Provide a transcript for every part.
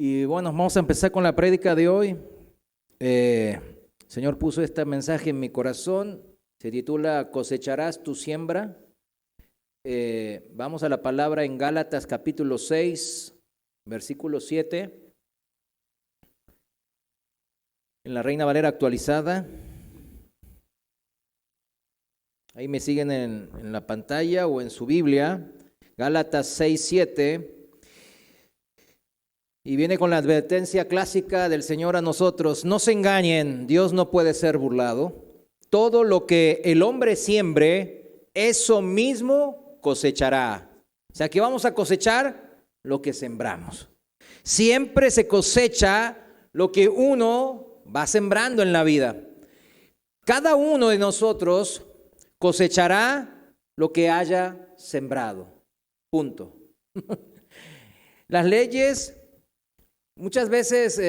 Y bueno, vamos a empezar con la prédica de hoy. El Señor puso este mensaje en mi corazón. Se titula Cosecharás tu siembra. Vamos a la palabra en Gálatas capítulo 6, versículo 7. En la Reina Valera actualizada. Ahí me siguen en la pantalla o en su Biblia. Gálatas 6, 7. Y viene con la advertencia clásica del Señor a nosotros: no se engañen, Dios no puede ser burlado. Todo lo que el hombre siembre, eso mismo cosechará. O sea, que vamos a cosechar lo que sembramos. Siempre se cosecha lo que uno va sembrando en la vida. Cada uno de nosotros cosechará lo que haya sembrado. Punto. Las leyes... Muchas veces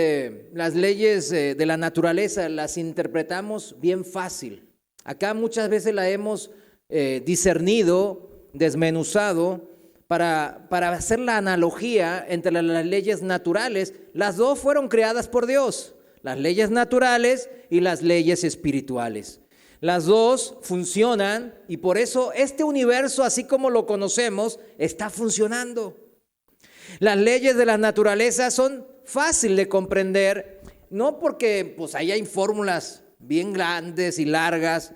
las leyes de la naturaleza las interpretamos bien fácil. Acá muchas veces la hemos discernido, desmenuzado, para hacer la analogía entre las leyes naturales. Las dos fueron creadas por Dios, las leyes naturales y las leyes espirituales. Las dos funcionan y por eso este universo, así como lo conocemos, está funcionando. Las leyes de la naturaleza son fácil de comprender, no porque pues ahí hay fórmulas bien grandes y largas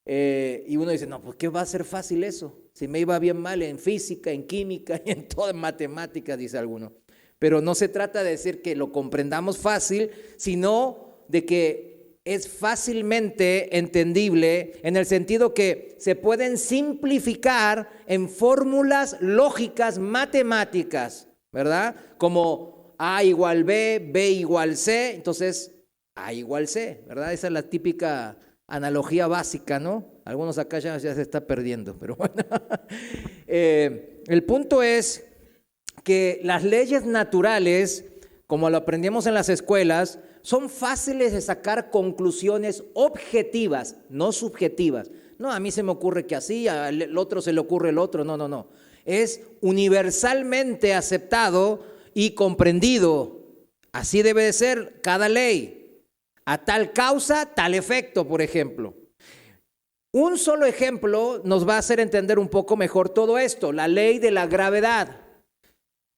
y uno dice, no, pues ¿qué va a ser fácil eso? Si me iba bien mal en física, en química y en toda matemática, dice alguno. Pero no se trata de decir que lo comprendamos fácil, sino de que es fácilmente entendible en el sentido que se pueden simplificar en fórmulas lógicas matemáticas, ¿verdad? Como A igual B, B igual C, entonces A igual C, ¿verdad? Esa es la típica analogía básica, ¿no? Algunos acá ya se está perdiendo, pero bueno. El punto es que las leyes naturales, como lo aprendimos en las escuelas, son fáciles de sacar conclusiones objetivas, no subjetivas. No, a mí se me ocurre que así, al otro se le ocurre el otro, no. Es universalmente aceptado y comprendido. Así debe de ser cada ley. A tal causa, tal efecto, por ejemplo. Un solo ejemplo nos va a hacer entender un poco mejor todo esto. La ley de la gravedad.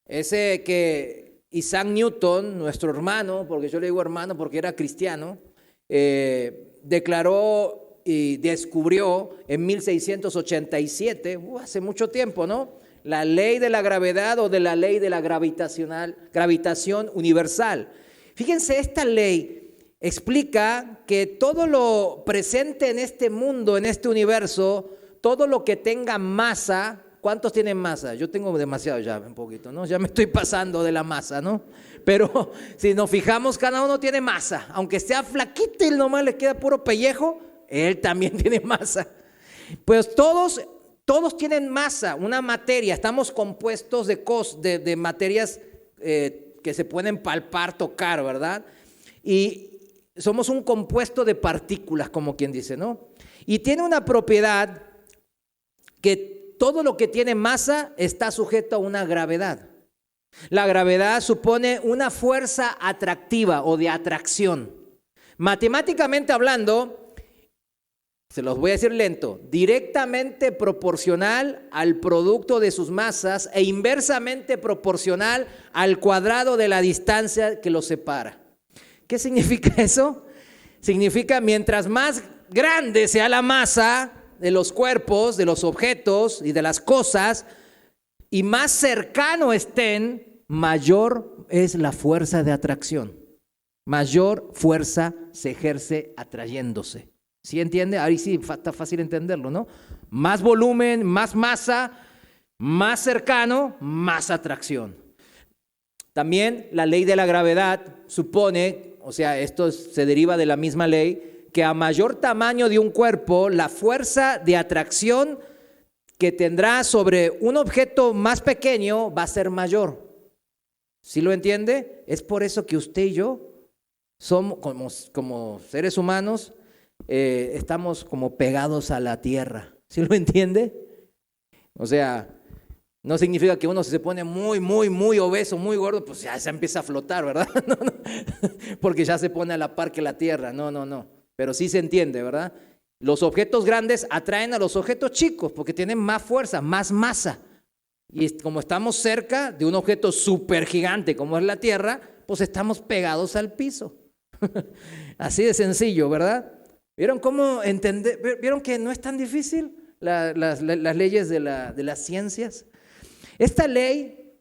Ese que Isaac Newton, nuestro hermano, porque yo le digo hermano porque era cristiano, declaró y descubrió en 1687, hace mucho tiempo, ¿no? La ley de la gravedad o de la ley de la gravitación universal. Fíjense, esta ley explica que todo lo presente en este mundo, en este universo, todo lo que tenga masa. ¿Cuántos tienen masa? Yo tengo demasiado ya, un poquito, ¿no? Ya me estoy pasando de la masa, ¿no? Pero si nos fijamos, cada uno tiene masa. Aunque sea flaquito y nomás le queda puro pellejo, él también tiene masa. Pues todos tienen masa, una materia. Estamos compuestos de materias que se pueden palpar, tocar, ¿verdad? Y somos un compuesto de partículas, como quien dice, ¿no? Y tiene una propiedad que todo lo que tiene masa está sujeto a una gravedad. La gravedad supone una fuerza atractiva o de atracción. Matemáticamente hablando, se los voy a decir lento, directamente proporcional al producto de sus masas e inversamente proporcional al cuadrado de la distancia que los separa. ¿Qué significa eso? Significa mientras más grande sea la masa de los cuerpos, de los objetos y de las cosas, y más cercano estén, mayor es la fuerza de atracción. Mayor fuerza se ejerce atrayéndose. ¿Sí entiende? Ahí sí está fácil entenderlo, ¿no? Más volumen, más masa, más cercano, más atracción. También la ley de la gravedad supone, o sea, esto se deriva de la misma ley, que a mayor tamaño de un cuerpo, la fuerza de atracción que tendrá sobre un objeto más pequeño va a ser mayor. ¿Sí lo entiende? Es por eso que usted y yo somos, como seres humanos, estamos como pegados a la tierra. ¿Sí lo entiende? O sea, No significa que uno se pone muy obeso, muy gordo, pues ya se empieza a flotar, ¿verdad? No, no, porque ya se pone a la par que la tierra. No. Pero sí se entiende, ¿verdad? Los objetos grandes atraen a los objetos chicos porque tienen más fuerza, más masa. Y como estamos cerca de un objeto súper gigante como es la Tierra, pues estamos pegados al piso. Así de sencillo, ¿verdad? ¿Vieron cómo entender? ¿Vieron que no es tan difícil las leyes de las ciencias? Esta ley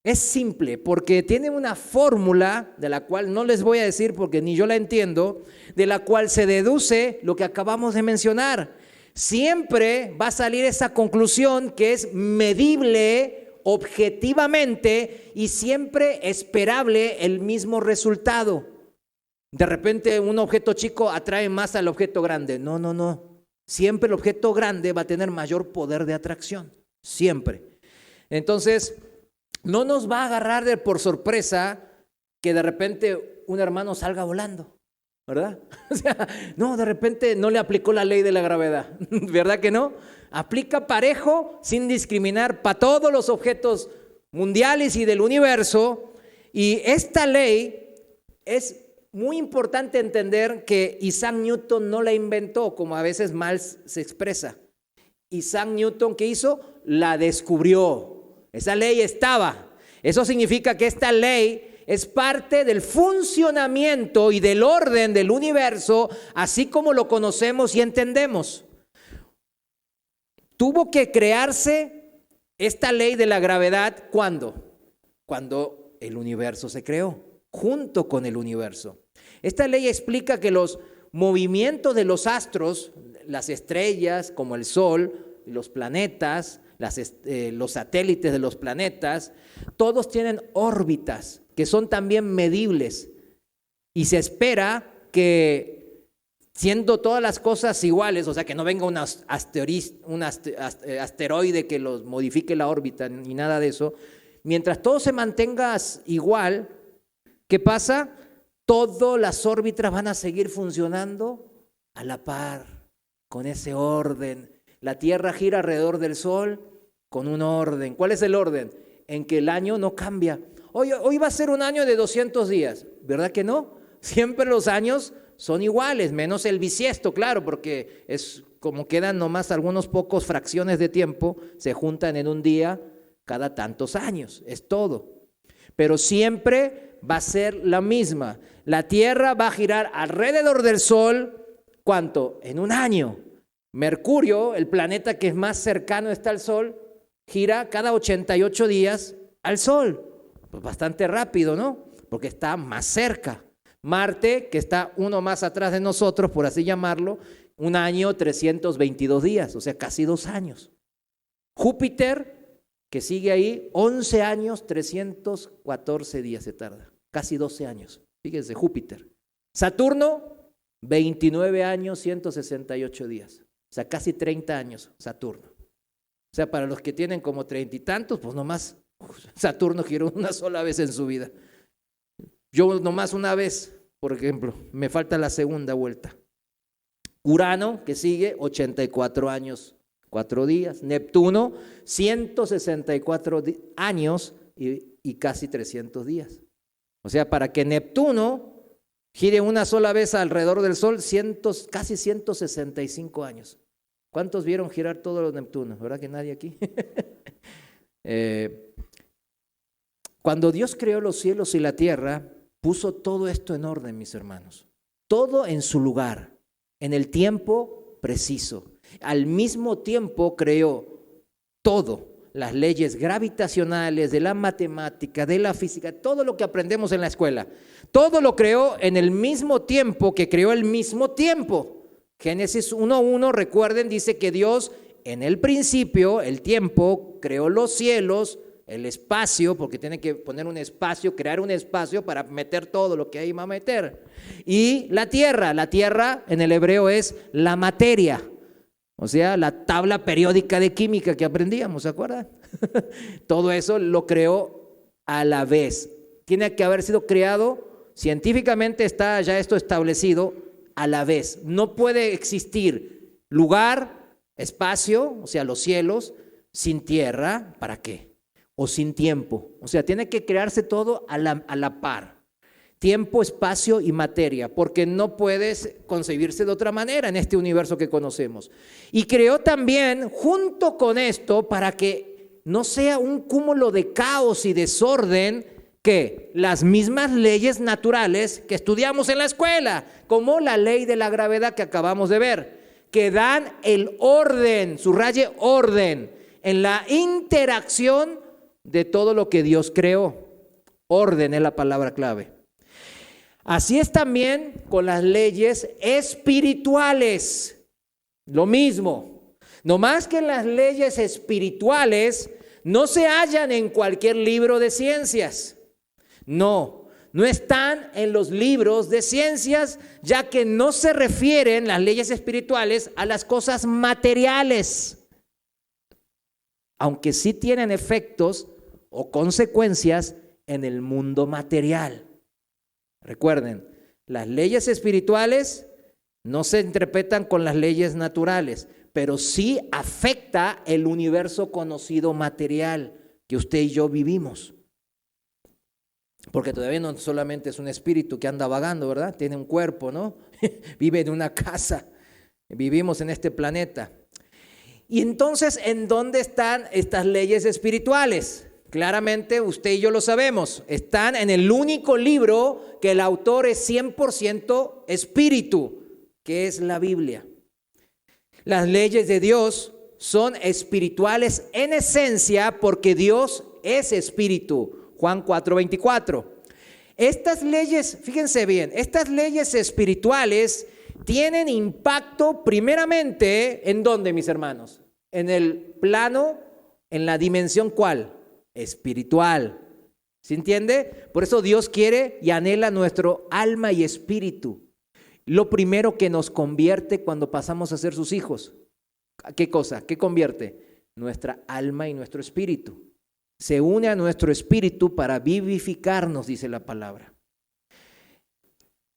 es simple porque tiene una fórmula de la cual no les voy a decir porque ni yo la entiendo, de la cual se deduce lo que acabamos de mencionar. Siempre va a salir esa conclusión que es medible objetivamente y siempre esperable el mismo resultado. De repente un objeto chico atrae más al objeto grande. No. Siempre el objeto grande va a tener mayor poder de atracción. Siempre. Entonces, no nos va a agarrar por sorpresa que de repente un hermano salga volando, ¿verdad? O sea, no, de repente no le aplicó la ley de la gravedad, ¿verdad que no? Aplica parejo, sin discriminar, para todos los objetos mundiales y del universo. Y esta ley es muy importante entender que Isaac Newton no la inventó, como a veces mal se expresa. Isaac Newton, ¿qué hizo? La descubrió. Esa ley estaba. Eso significa que esta ley es parte del funcionamiento y del orden del universo, así como lo conocemos y entendemos. Tuvo que crearse esta ley de la gravedad, ¿cuándo? Cuando el universo se creó, junto con el universo. Esta ley explica que los movimientos de los astros, las estrellas como el Sol, los planetas, los satélites de los planetas, todos tienen órbitas que son también medibles y se espera que siendo todas las cosas iguales, o sea que no venga un asteroide que los modifique la órbita ni nada de eso, mientras todo se mantenga igual, ¿qué pasa? Todas las órbitas van a seguir funcionando a la par, con ese orden. La Tierra gira alrededor del Sol con un orden. ¿Cuál es el orden? En que el año no cambia. Hoy va a ser un año de 200 días, ¿verdad que no? Siempre los años son iguales, menos el bisiesto, claro, porque es como quedan nomás algunos pocos fracciones de tiempo, se juntan en un día cada tantos años, es todo. Pero siempre va a ser la misma. La Tierra va a girar alrededor del Sol, ¿cuánto? En un año. Mercurio, el planeta que es más cercano está al Sol, gira cada 88 días al Sol. Pues bastante rápido, ¿no? Porque está más cerca. Marte, que está uno más atrás de nosotros, por así llamarlo, un año 322 días, o sea, casi 2 años. Júpiter, que sigue ahí, 11 años, 314 días se tarda, casi 12 años. Fíjense, Júpiter. Saturno, 29 años, 168 días. O sea, casi 30 años, Saturno. O sea, para los que tienen como 30 y tantos, pues nomás Saturno giró una sola vez en su vida. Yo nomás una vez, por ejemplo, me falta la segunda vuelta. Urano, que sigue, 84 años, 4 días. Neptuno, 164 años y casi 300 días. O sea, para que Neptuno gire una sola vez alrededor del Sol, casi 165 años. ¿Cuántos vieron girar todos los Neptunos? ¿Verdad que nadie aquí? Cuando Dios creó los cielos y la tierra, puso todo esto en orden, mis hermanos. Todo en su lugar, en el tiempo preciso. Al mismo tiempo creó todo, las leyes gravitacionales, de la matemática, de la física, todo lo que aprendemos en la escuela. Todo lo creó en el mismo tiempo que creó el mismo tiempo. Génesis 1:1, recuerden, dice que Dios en el principio, el tiempo, creó los cielos, el espacio, porque tiene que poner un espacio, crear un espacio para meter todo lo que ahí va a meter. Y la tierra en el hebreo es la materia, o sea, la tabla periódica de química que aprendíamos, ¿se acuerdan? Todo eso lo creó a la vez. Tiene que haber sido creado, científicamente está ya esto establecido, a la vez. No puede existir lugar, espacio, o sea, los cielos, sin tierra. ¿Para qué? o sin tiempo. O sea, tiene que crearse todo a la par. Tiempo, espacio y materia, porque no puedes concebirse de otra manera en este universo que conocemos. Y creó también, junto con esto, para que no sea un cúmulo de caos y desorden, que las mismas leyes naturales que estudiamos en la escuela, como la ley de la gravedad que acabamos de ver, que dan el orden, subraye orden, en la interacción de todo lo que Dios creó. Orden es la palabra clave. Así es también con las leyes espirituales. Lo mismo. No más que las leyes espirituales no se hallan en cualquier libro de ciencias. No están en los libros de ciencias, ya que no se refieren las leyes espirituales a las cosas materiales, aunque sí tienen efectos o consecuencias en el mundo material. Recuerden, las leyes espirituales no se interpretan con las leyes naturales, pero sí afecta el universo conocido material que usted y yo vivimos. Porque todavía no solamente es un espíritu que anda vagando, ¿verdad? Tiene un cuerpo, ¿no? Vive en una casa. Vivimos en este planeta. Y entonces, ¿en dónde están estas leyes espirituales? Claramente usted y yo lo sabemos. Están en el único libro que el autor es 100% espíritu, que es la Biblia. Las leyes de Dios son espirituales en esencia porque Dios es espíritu. Juan 4:24. Estas leyes, fíjense bien, estas leyes espirituales tienen impacto primeramente, ¿en dónde, mis hermanos? En el plano, en la dimensión ¿cuál? Espiritual. ¿Se entiende? Por eso Dios quiere y anhela nuestro alma y espíritu. Lo primero que nos convierte cuando pasamos a ser sus hijos. ¿Qué cosa? ¿Qué convierte? Nuestra alma y nuestro espíritu. Se une a nuestro espíritu para vivificarnos, dice la palabra.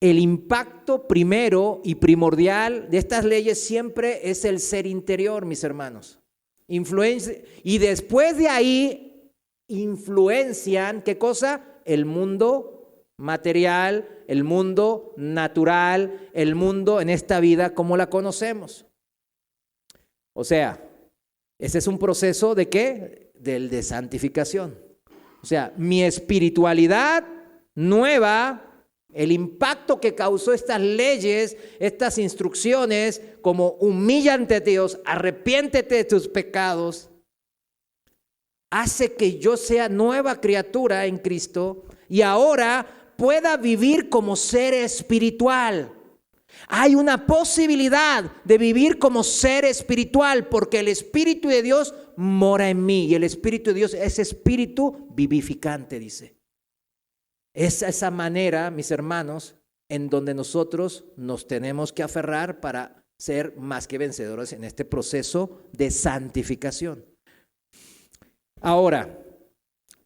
El impacto primero y primordial de estas leyes siempre es el ser interior, mis hermanos. Y después de ahí influencian, ¿qué cosa? El mundo material, el mundo natural, el mundo en esta vida como la conocemos. O sea, ese es un proceso ¿de qué? De santificación. O sea, mi espiritualidad nueva, el impacto que causó estas leyes, estas instrucciones, como humilla ante Dios, arrepiéntete de tus pecados, hace que yo sea nueva criatura en Cristo y ahora pueda vivir como ser espiritual. Hay una posibilidad de vivir como ser espiritual porque el Espíritu de Dios mora en mí y el Espíritu de Dios es espíritu vivificante, dice. Es esa manera, mis hermanos, en donde nosotros nos tenemos que aferrar para ser más que vencedores en este proceso de santificación. Ahora,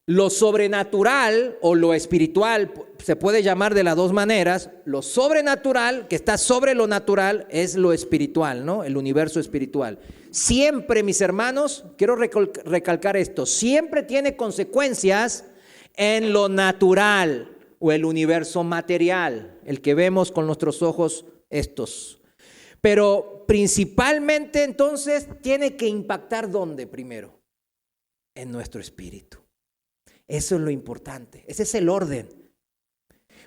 lo sobrenatural o lo espiritual se puede llamar de las dos maneras. Lo sobrenatural, que está sobre lo natural, es lo espiritual, ¿no? El universo espiritual. Siempre, mis hermanos, quiero recalcar esto, siempre tiene consecuencias en lo natural o el universo material, el que vemos con nuestros ojos estos. Pero principalmente entonces tiene que impactar ¿dónde primero? En nuestro espíritu. Eso es lo importante, ese es el orden.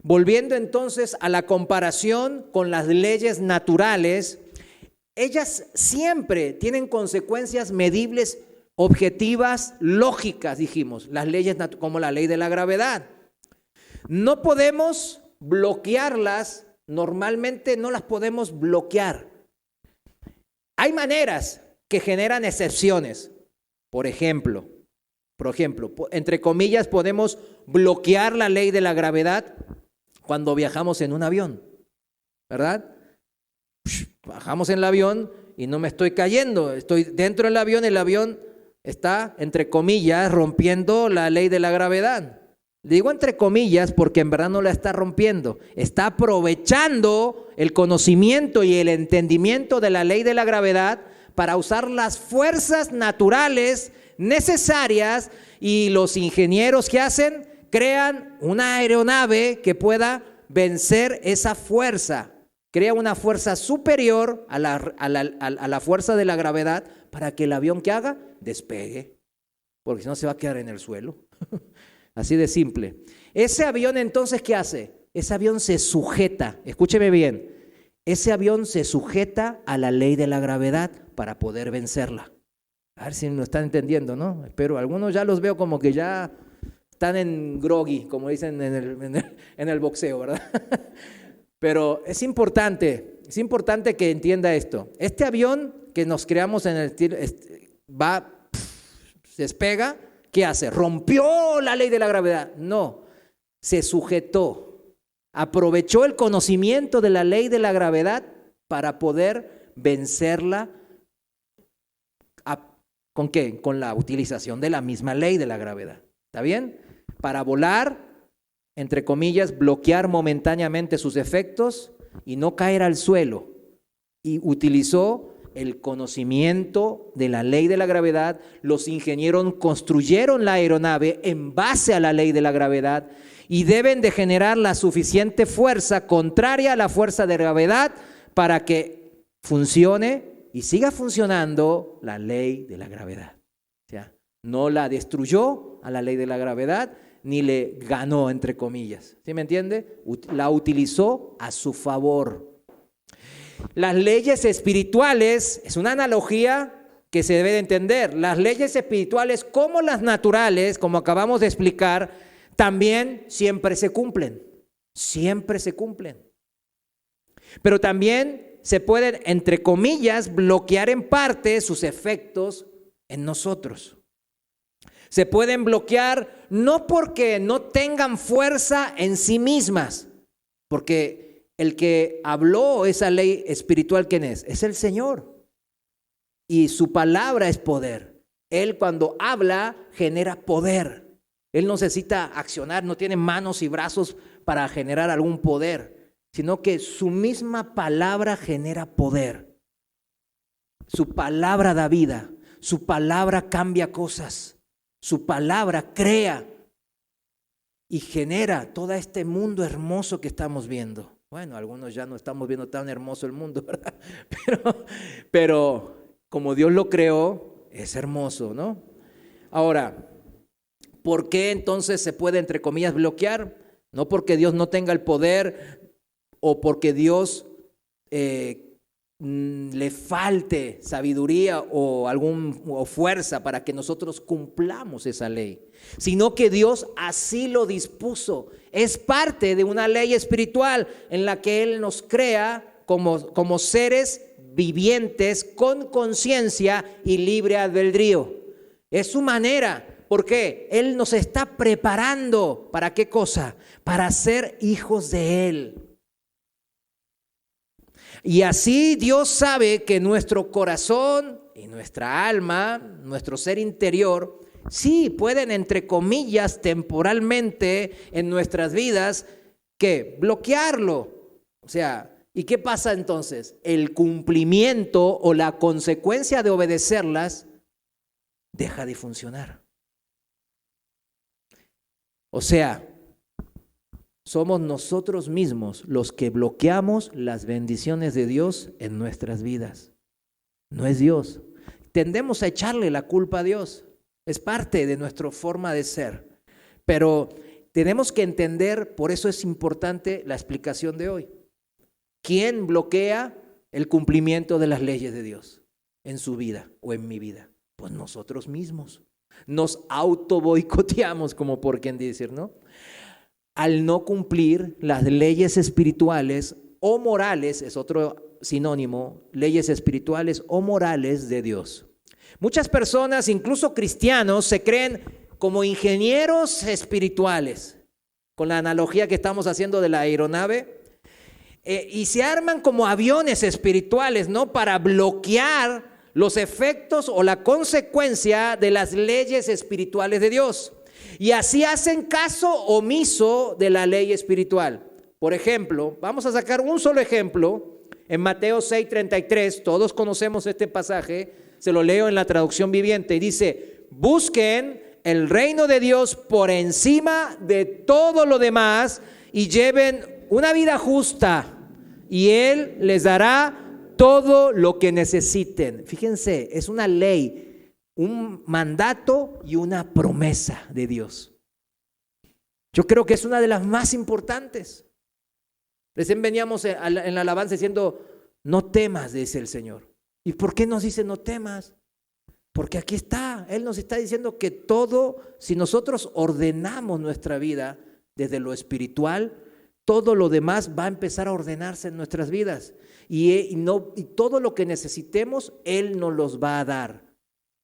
Volviendo entonces a la comparación con las leyes naturales, ellas siempre tienen consecuencias medibles, objetivas, lógicas, dijimos, las leyes como la ley de la gravedad. No podemos bloquearlas, normalmente no las podemos bloquear. Hay maneras que generan excepciones. Por ejemplo, entre comillas, podemos bloquear la ley de la gravedad cuando viajamos en un avión, ¿verdad? Bajamos en el avión y no me estoy cayendo, estoy dentro del avión, el avión está, entre comillas, rompiendo la ley de la gravedad. Digo entre comillas porque en verdad no la está rompiendo, está aprovechando el conocimiento y el entendimiento de la ley de la gravedad para usar las fuerzas naturales necesarias y los ingenieros que hacen, crean una aeronave que pueda vencer esa fuerza. Crea una fuerza superior a la fuerza de la gravedad para que el avión que haga despegue, porque si no se va a quedar en el suelo. Así de simple. Ese avión entonces, ¿qué hace? Ese avión se sujeta, escúcheme bien, ese avión se sujeta a la ley de la gravedad para poder vencerla. A ver si me están entendiendo, ¿no? Pero algunos ya los veo como que ya están en groggy, como dicen en el boxeo, ¿verdad? Pero es importante que entienda esto. Este avión que nos creamos en el estilo, despega, ¿qué hace? ¿Rompió la ley de la gravedad? No, se sujetó, aprovechó el conocimiento de la ley de la gravedad para poder vencerla. ¿Con qué? Con la utilización de la misma ley de la gravedad. ¿Está bien? Para volar, entre comillas, bloquear momentáneamente sus efectos y no caer al suelo. Y utilizó el conocimiento de la ley de la gravedad. Los ingenieros construyeron la aeronave en base a la ley de la gravedad y deben de generar la suficiente fuerza contraria a la fuerza de gravedad para que funcione y siga funcionando la ley de la gravedad. O sea, no la destruyó a la ley de la gravedad, ni le ganó, entre comillas. ¿Sí me entiende? La utilizó a su favor. Las leyes espirituales, es una analogía que se debe de entender. Las leyes espirituales, como las naturales, como acabamos de explicar, también siempre se cumplen. Siempre se cumplen. Pero también se pueden, entre comillas, bloquear en parte sus efectos en nosotros. Se pueden bloquear no porque no tengan fuerza en sí mismas, porque el que habló esa ley espiritual, ¿quién es? Es el Señor. Y su palabra es poder. Él cuando habla genera poder. Él no necesita accionar, no tiene manos y brazos para generar algún poder, sino que su misma palabra genera poder. Su palabra da vida, su palabra cambia cosas, su palabra crea y genera todo este mundo hermoso que estamos viendo. Bueno, algunos ya no estamos viendo tan hermoso el mundo, ¿verdad? Pero como Dios lo creó, es hermoso, ¿no? Ahora, ¿por qué entonces se puede, entre comillas, bloquear? No porque Dios no tenga el poder o porque Dios le falte sabiduría o fuerza para que nosotros cumplamos esa ley, sino que Dios así lo dispuso. Es parte de una ley espiritual en la que Él nos crea como seres vivientes con conciencia y libre albedrío. Es su manera. ¿Por qué? Él nos está preparando. ¿Para qué cosa? Para ser hijos de Él. Y así Dios sabe que nuestro corazón y nuestra alma, nuestro ser interior, sí pueden, entre comillas, temporalmente en nuestras vidas, ¿qué? Bloquearlo. O sea, ¿y qué pasa entonces? El cumplimiento o la consecuencia de obedecerlas deja de funcionar. O sea, somos nosotros mismos los que bloqueamos las bendiciones de Dios en nuestras vidas. No es Dios. Tendemos a echarle la culpa a Dios. Es parte de nuestra forma de ser. Pero tenemos que entender, por eso es importante la explicación de hoy. ¿Quién bloquea el cumplimiento de las leyes de Dios en su vida o en mi vida? Pues nosotros mismos. Nos auto boicoteamos, como por quien decir, ¿no? Al no cumplir las leyes espirituales o morales, es otro sinónimo, leyes espirituales o morales de Dios. Muchas personas, incluso cristianos, se creen como ingenieros espirituales, con la analogía que estamos haciendo de la aeronave, y se arman como aviones espirituales, ¿no? Para bloquear los efectos o la consecuencia de las leyes espirituales de Dios. Y así hacen caso omiso de la ley espiritual. Por ejemplo, vamos a sacar un solo ejemplo en Mateo 6:33. Todos conocemos este pasaje, se lo leo en la traducción viviente y dice: busquen el reino de Dios por encima de todo lo demás y lleven una vida justa y Él les dará todo lo que necesiten. Fíjense, es una ley, un mandato y una promesa de Dios. Yo creo que es una de las más importantes. Recién veníamos en la alabanza diciendo, no temas, dice el Señor. ¿Y por qué nos dice no temas? Porque aquí está, Él nos está diciendo que todo, si nosotros ordenamos nuestra vida desde lo espiritual, todo lo demás va a empezar a ordenarse en nuestras vidas. Y todo lo que necesitemos, Él nos los va a dar.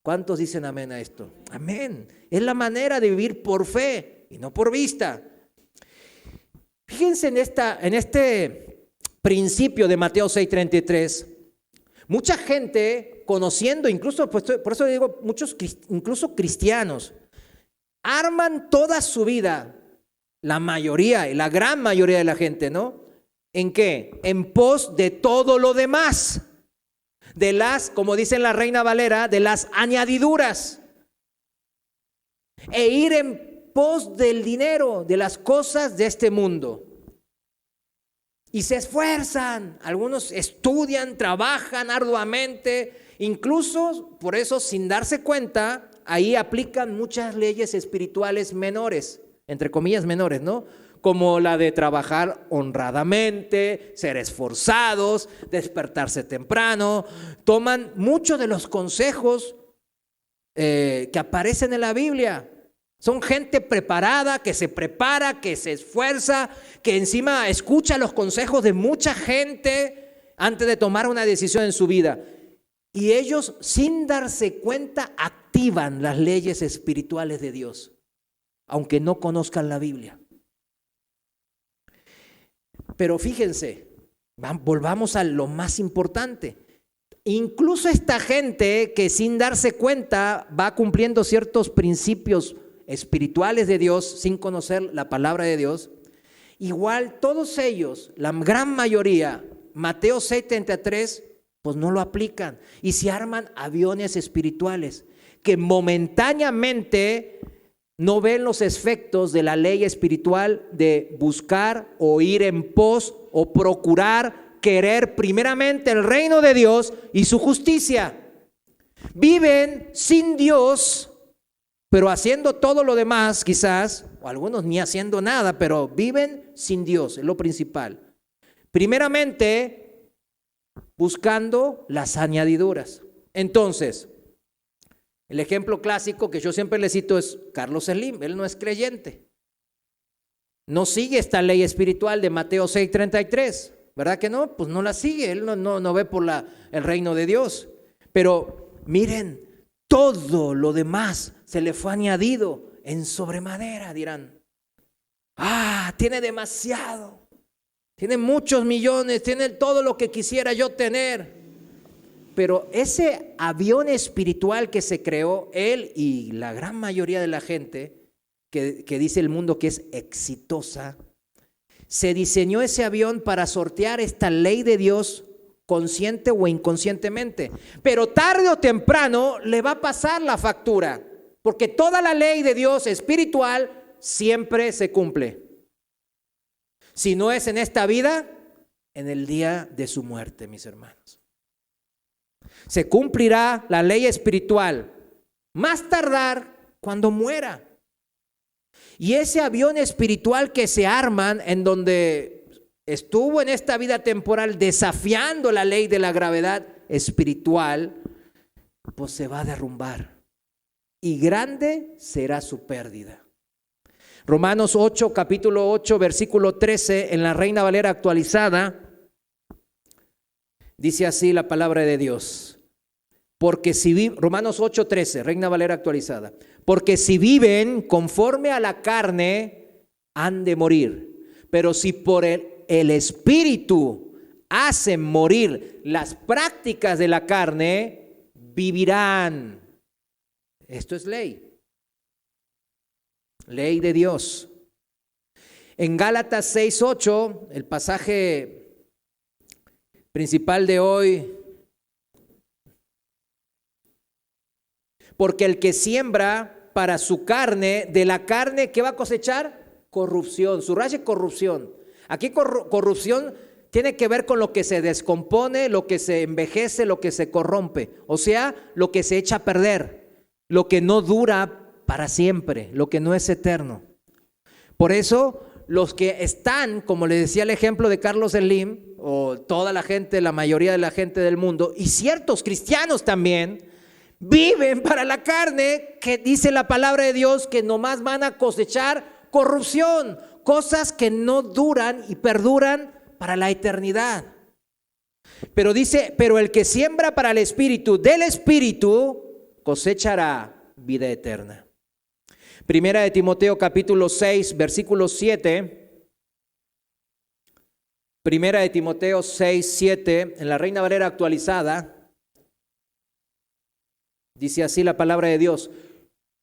¿Cuántos dicen amén a esto? Amén. Es la manera de vivir por fe y no por vista. Fíjense en este principio de Mateo 6:33. Mucha gente conociendo, incluso, pues, por eso digo, muchos incluso cristianos, arman toda su vida, la mayoría y la gran mayoría de la gente, ¿no? ¿En qué? En pos de todo lo demás, de las, como dice la Reina Valera, de las añadiduras, e ir en pos del dinero, de las cosas de este mundo. Y se esfuerzan, algunos estudian, trabajan arduamente, incluso por eso sin darse cuenta, ahí aplican muchas leyes espirituales menores, entre comillas menores, ¿no? Como la de trabajar honradamente, ser esforzados, despertarse temprano. Toman muchos de los consejos que aparecen en la Biblia. Son gente preparada, que se prepara, que se esfuerza, que encima escucha los consejos de mucha gente antes de tomar una decisión en su vida. Y ellos, sin darse cuenta, activan las leyes espirituales de Dios, aunque no conozcan la Biblia. Pero fíjense, volvamos a lo más importante. Incluso esta gente que sin darse cuenta va cumpliendo ciertos principios espirituales de Dios sin conocer la palabra de Dios, igual todos ellos, la gran mayoría, Mateo 6:33, pues no lo aplican y se arman aviones espirituales que momentáneamente no ven los efectos de la ley espiritual de buscar o ir en pos o procurar querer primeramente el reino de Dios y su justicia. Viven sin Dios, pero haciendo todo lo demás quizás, o algunos ni haciendo nada, pero viven sin Dios, es lo principal. Primeramente, buscando las añadiduras. Entonces, el ejemplo clásico que yo siempre le cito es Carlos Slim. Él no es creyente. No sigue esta ley espiritual de Mateo 6:33. ¿Verdad que no? Pues no la sigue. Él no ve por el reino de Dios. Pero miren, todo lo demás se le fue añadido en sobremanera, dirán. Tiene demasiado. Tiene muchos millones. Tiene todo lo que quisiera yo tener. Pero ese avión espiritual que se creó, él y la gran mayoría de la gente que dice el mundo que es exitosa, se diseñó ese avión para sortear esta ley de Dios consciente o inconscientemente. Pero tarde o temprano le va a pasar la factura, porque toda la ley de Dios espiritual siempre se cumple. Si no es en esta vida, en el día de su muerte, mis hermanos. Se cumplirá la ley espiritual, más tardar cuando muera. Y ese avión espiritual que se arman, en donde estuvo en esta vida temporal desafiando la ley de la gravedad espiritual, pues se va a derrumbar. Y grande será su pérdida. Romanos 8, capítulo 8, versículo 13, en la Reina Valera actualizada, dice así la palabra de Dios. Porque si Romanos 8:13, Reina Valera actualizada. Porque si viven conforme a la carne, han de morir. Pero si por el Espíritu hacen morir las prácticas de la carne, vivirán. Esto es ley. Ley de Dios. En Gálatas 6:8, el pasaje principal de hoy. porque el que siembra para su carne, de la carne, ¿qué va a cosechar? Corrupción, subraye corrupción. Aquí corrupción tiene que ver con lo que se descompone, lo que se envejece, lo que se corrompe, o sea, lo que se echa a perder, lo que no dura para siempre, lo que no es eterno. Por eso, los que están, como le decía el ejemplo de Carlos Slim, o toda la gente, la mayoría de la gente del mundo, y ciertos cristianos también, viven para la carne, que dice la palabra de Dios que nomás van a cosechar corrupción, cosas que no duran y perduran para la eternidad. Pero dice, pero el que siembra para el Espíritu, del Espíritu cosechará vida eterna. Primera de Timoteo capítulo 6, versículo 7. Primera de Timoteo 6, 7, en la Reina Valera actualizada, dice así la palabra de Dios: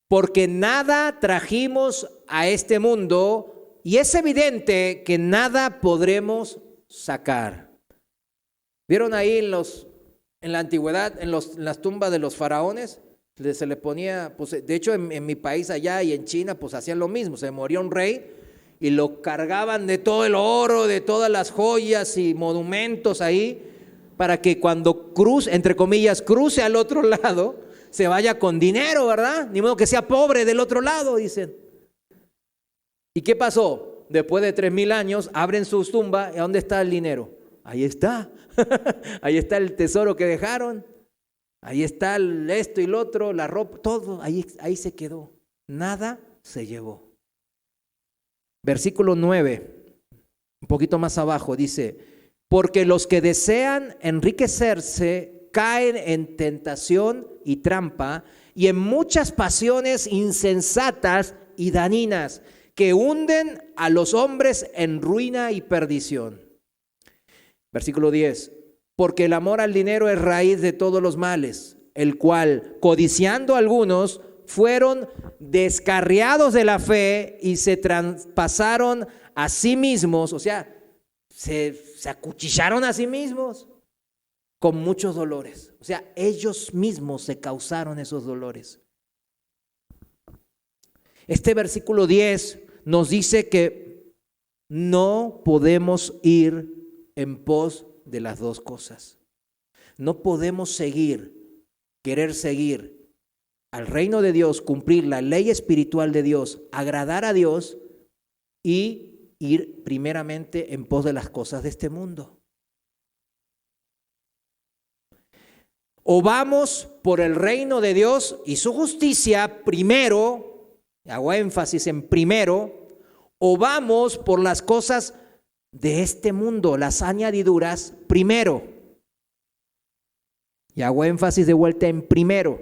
porque nada trajimos a este mundo y es evidente que nada podremos sacar. ¿Vieron ahí en la antigüedad, en las tumbas de los faraones? Se le ponía, pues, de hecho en mi país allá y en China, pues hacían lo mismo. Se moría un rey y lo cargaban de todo el oro, de todas las joyas y monumentos ahí, para que cuando cruce, entre comillas, cruce al otro lado, se vaya con dinero, ¿verdad? Ni modo que sea pobre del otro lado, dicen. ¿Y qué pasó? Después de 3000 años, abren sus tumbas, ¿y dónde está el dinero? Ahí está, ahí está el tesoro que dejaron, ahí está esto y lo otro, la ropa, todo, ahí se quedó, nada se llevó. Versículo 9, un poquito más abajo, dice: porque los que desean enriquecerse caen en tentación y trampa y en muchas pasiones insensatas y dañinas que hunden a los hombres en ruina y perdición. Versículo 10, porque el amor al dinero es raíz de todos los males, el cual, codiciando algunos, fueron descarriados de la fe y se traspasaron a sí mismos, o sea, se acuchillaron a sí mismos con muchos dolores. O sea, ellos mismos se causaron esos dolores. Este versículo 10 nos dice que no podemos ir en pos de las dos cosas. No podemos querer seguir al reino de Dios, cumplir la ley espiritual de Dios, agradar a Dios y ir primeramente en pos de las cosas de este mundo. O vamos por el reino de Dios y su justicia primero, hago énfasis en primero, o vamos por las cosas de este mundo, las añadiduras primero. Y hago énfasis de vuelta en primero.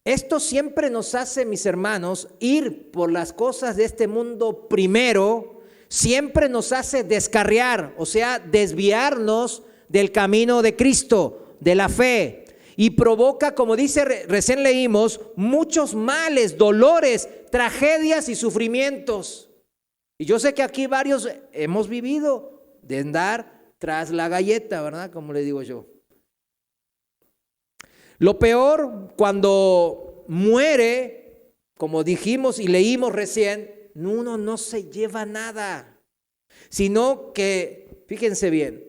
Esto siempre nos hace, mis hermanos, ir por las cosas de este mundo primero, siempre nos hace descarriar, o sea, desviarnos del camino de Cristo, de la fe, y provoca, como dice, recién leímos, muchos males, dolores, tragedias y sufrimientos. Y yo sé que aquí varios hemos vivido de andar tras la galleta, ¿verdad? Como le digo yo. Lo peor, cuando muere, como dijimos y leímos recién, uno no se lleva nada, sino que, fíjense bien,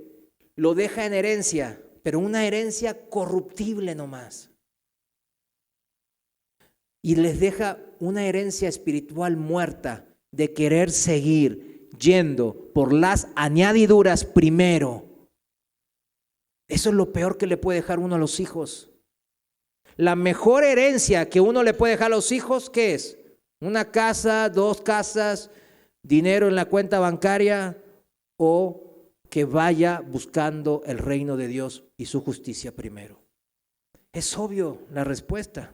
lo deja en herencia, pero una herencia corruptible nomás. Y les deja una herencia espiritual muerta de querer seguir yendo por las añadiduras primero. Eso es lo peor que le puede dejar uno a los hijos. La mejor herencia que uno le puede dejar a los hijos, ¿qué es? Una casa, 2 casas, dinero en la cuenta bancaria, o que vaya buscando el reino de Dios y su justicia primero. Es obvio la respuesta.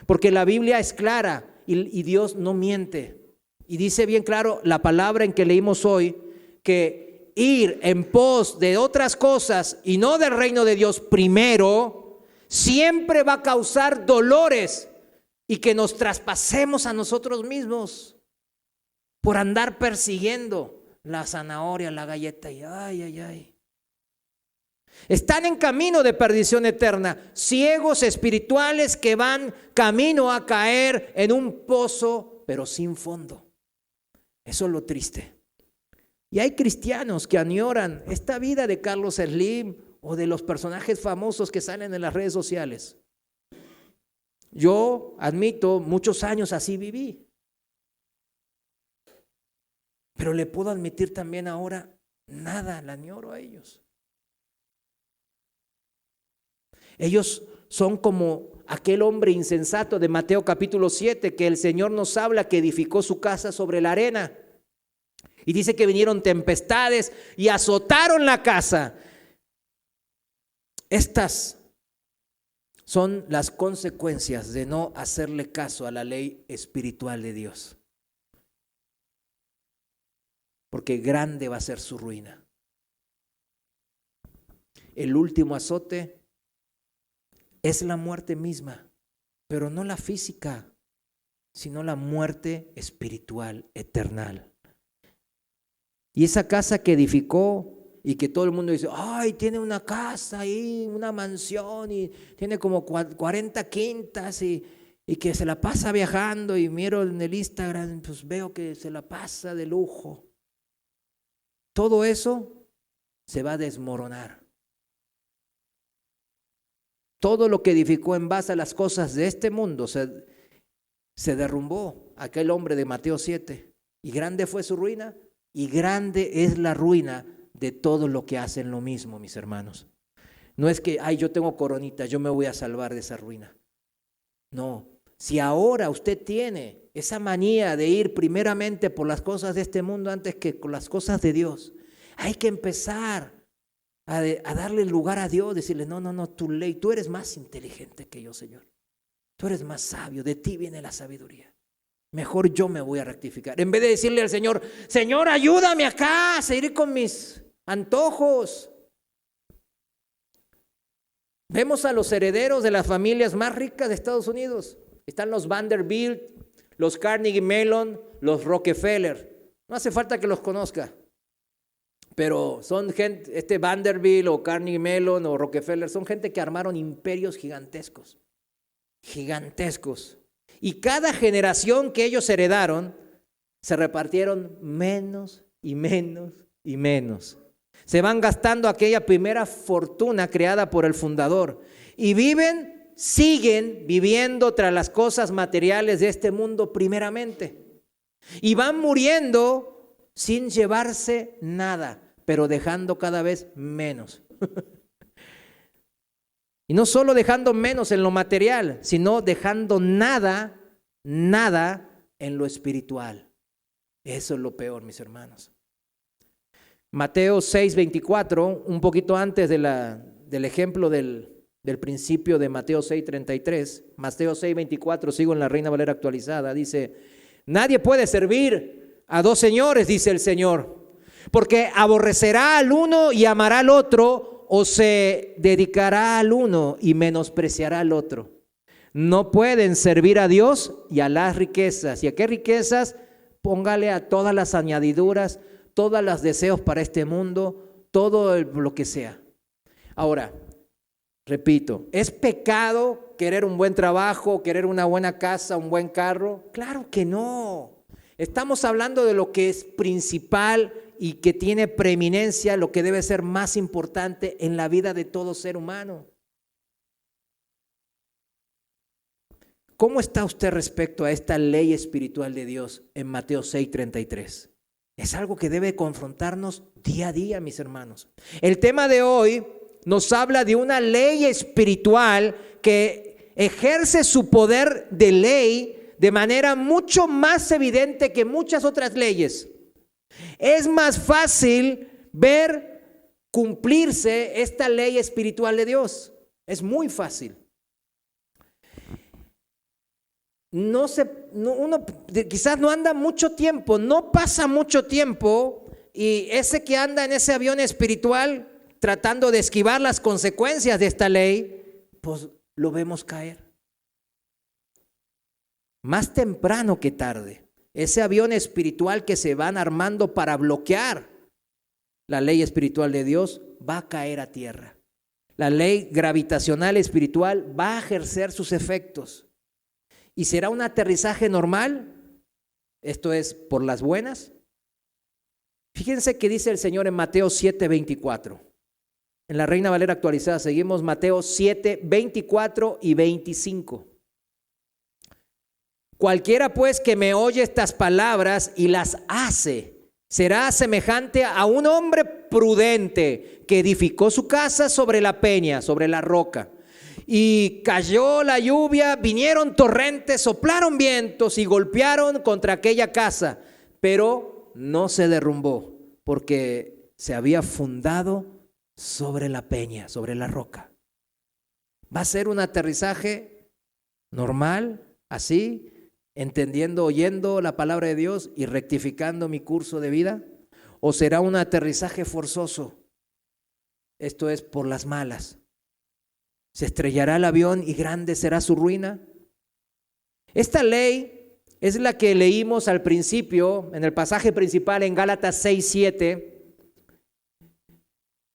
Porque la Biblia es clara y Dios no miente. Y dice bien claro la palabra en que leímos hoy, que ir en pos de otras cosas y no del reino de Dios primero, siempre va a causar dolores y que nos traspasemos a nosotros mismos por andar persiguiendo la zanahoria, la galleta y ay. Están en camino de perdición eterna, ciegos espirituales que van camino a caer en un pozo, pero sin fondo. Eso es lo triste. Y hay cristianos que añoran esta vida de Carlos Slim o de los personajes famosos que salen en las redes sociales. Yo admito, muchos años así viví. Pero le puedo admitir también ahora, nada, la añoro a ellos. Ellos son como aquel hombre insensato de Mateo capítulo 7, que el Señor nos habla que edificó su casa sobre la arena. Y dice que vinieron tempestades y azotaron la casa. Estas son las consecuencias de no hacerle caso a la ley espiritual de Dios. Porque grande va a ser su ruina. El último azote es la muerte misma, pero no la física, sino la muerte espiritual, eternal. Y esa casa que edificó y que todo el mundo dice, ay, tiene una casa ahí, una mansión y tiene como 40 quintas y que se la pasa viajando, y miro en el Instagram, pues veo que se la pasa de lujo. Todo eso se va a desmoronar. Todo lo que edificó en base a las cosas de este mundo se derrumbó. Aquel hombre de Mateo 7. Y grande fue su ruina, y grande es la ruina de todo lo que hacen lo mismo, mis hermanos. No es que, ay, yo tengo coronita, yo me voy a salvar de esa ruina. No, si ahora usted tiene esa manía de ir primeramente por las cosas de este mundo antes que con las cosas de Dios, hay que empezar a darle lugar a Dios, decirle, no, tu ley, tú eres más inteligente que yo, Señor. Tú eres más sabio, de ti viene la sabiduría. Mejor yo me voy a rectificar. En vez de decirle al Señor, Señor, ayúdame acá a seguir con mis antojos. Vemos a los herederos de las familias más ricas de Estados Unidos. Están los Vanderbilt, los Carnegie Mellon, los Rockefeller. No hace falta que los conozca. Pero son gente, Vanderbilt o Carnegie Mellon o Rockefeller, son gente que armaron imperios gigantescos. Gigantescos. Y cada generación que ellos heredaron, se repartieron menos y menos y menos. Se van gastando aquella primera fortuna creada por el fundador. Y siguen viviendo tras las cosas materiales de este mundo primeramente. Y van muriendo sin llevarse nada, pero dejando cada vez menos. Y no solo dejando menos en lo material, sino dejando nada en lo espiritual. Eso es lo peor, mis hermanos. Mateo 6:24, un poquito antes del ejemplo del principio de Mateo 6:33, Mateo 6:24, sigo en la Reina Valera actualizada, dice, nadie puede servir a dos señores, dice el Señor, porque aborrecerá al uno y amará al otro, o se dedicará al uno y menospreciará al otro. No pueden servir a Dios y a las riquezas. ¿Y a qué riquezas? Póngale a todas las añadiduras, todos los deseos para este mundo, todo lo que sea. Ahora, repito, ¿es pecado querer un buen trabajo, querer una buena casa, un buen carro? Claro que no. Estamos hablando de lo que es principal y que tiene preeminencia, lo que debe ser más importante en la vida de todo ser humano. ¿Cómo está usted respecto a esta ley espiritual de Dios en Mateo 6:33? Es algo que debe confrontarnos día a día, mis hermanos. El tema de hoy nos habla de una ley espiritual que ejerce su poder de ley de manera mucho más evidente que muchas otras leyes. Es más fácil ver cumplirse esta ley espiritual de Dios. Es muy fácil. Uno quizás no anda mucho tiempo, no pasa mucho tiempo, y ese que anda en ese avión espiritual tratando de esquivar las consecuencias de esta ley, pues lo vemos caer. Más temprano que tarde, ese avión espiritual que se van armando para bloquear la ley espiritual de Dios va a caer a tierra. La ley gravitacional espiritual va a ejercer sus efectos. ¿Y será un aterrizaje normal? Esto es, por las buenas. Fíjense que dice el Señor en Mateo 7:24. En la Reina Valera actualizada seguimos Mateo 7:24 y 25. Cualquiera pues que me oye estas palabras y las hace, será semejante a un hombre prudente que edificó su casa sobre la peña, sobre la roca. Y cayó la lluvia, vinieron torrentes, soplaron vientos y golpearon contra aquella casa, pero no se derrumbó porque se había fundado sobre la peña, sobre la roca. Va a ser un aterrizaje normal, así, entendiendo, oyendo la palabra de Dios y rectificando mi curso de vida, o será un aterrizaje forzoso. Esto es por las malas. Se estrellará el avión y grande será su ruina. Esta ley es la que leímos al principio, en el pasaje principal en Gálatas 6:7.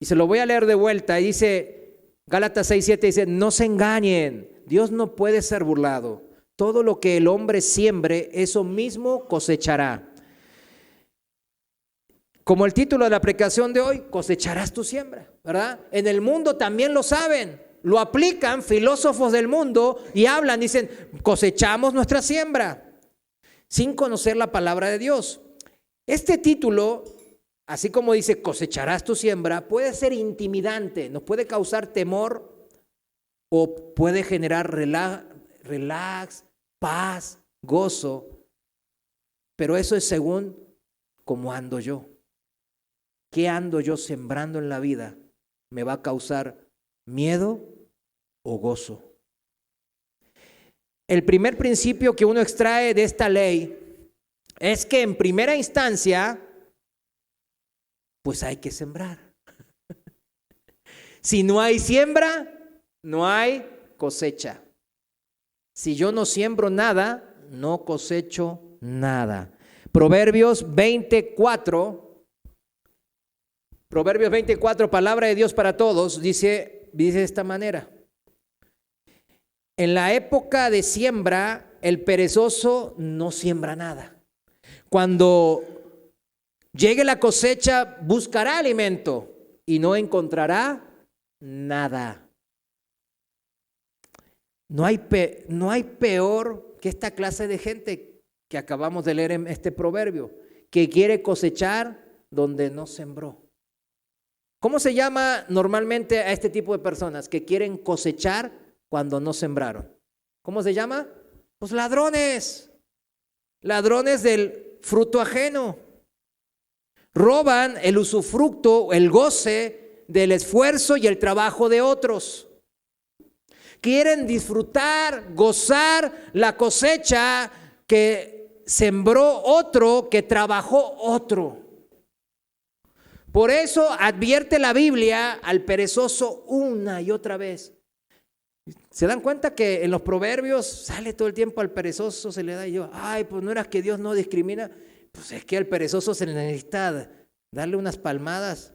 Y se lo voy a leer de vuelta. Y dice, Gálatas 6:7 dice, no se engañen, Dios no puede ser burlado. Todo lo que el hombre siembre, eso mismo cosechará. Como el título de la predicación de hoy, cosecharás tu siembra, ¿verdad? En el mundo también lo saben, lo aplican filósofos del mundo y hablan, dicen, cosechamos nuestra siembra, sin conocer la palabra de Dios. Este título, así como dice cosecharás tu siembra, puede ser intimidante, nos puede causar temor o puede generar relax, paz, gozo, pero eso es según cómo ando yo. ¿Qué ando yo sembrando en la vida? ¿Me va a causar miedo o gozo? El primer principio que uno extrae de esta ley es que en primera instancia, pues hay que sembrar. Si no hay siembra, no hay cosecha. Si yo no siembro nada, no cosecho nada. Proverbios 24, palabra de Dios para todos, dice de esta manera. En la época de siembra, el perezoso no siembra nada. Cuando llegue la cosecha, buscará alimento y no encontrará nada. No hay peor que esta clase de gente que acabamos de leer en este proverbio, que quiere cosechar donde no sembró. ¿Cómo se llama normalmente a este tipo de personas que quieren cosechar cuando no sembraron? ¿Cómo se llama? Pues ladrones. Ladrones del fruto ajeno. Roban el usufructo, el goce del esfuerzo y el trabajo de otros. Quieren disfrutar, gozar la cosecha que sembró otro, que trabajó otro. Por eso advierte la Biblia al perezoso una y otra vez. ¿Se dan cuenta que en los proverbios sale todo el tiempo al perezoso, se le da y yo, ay, pues no era que Dios no discrimina? Pues es que al perezoso se le necesita darle unas palmadas,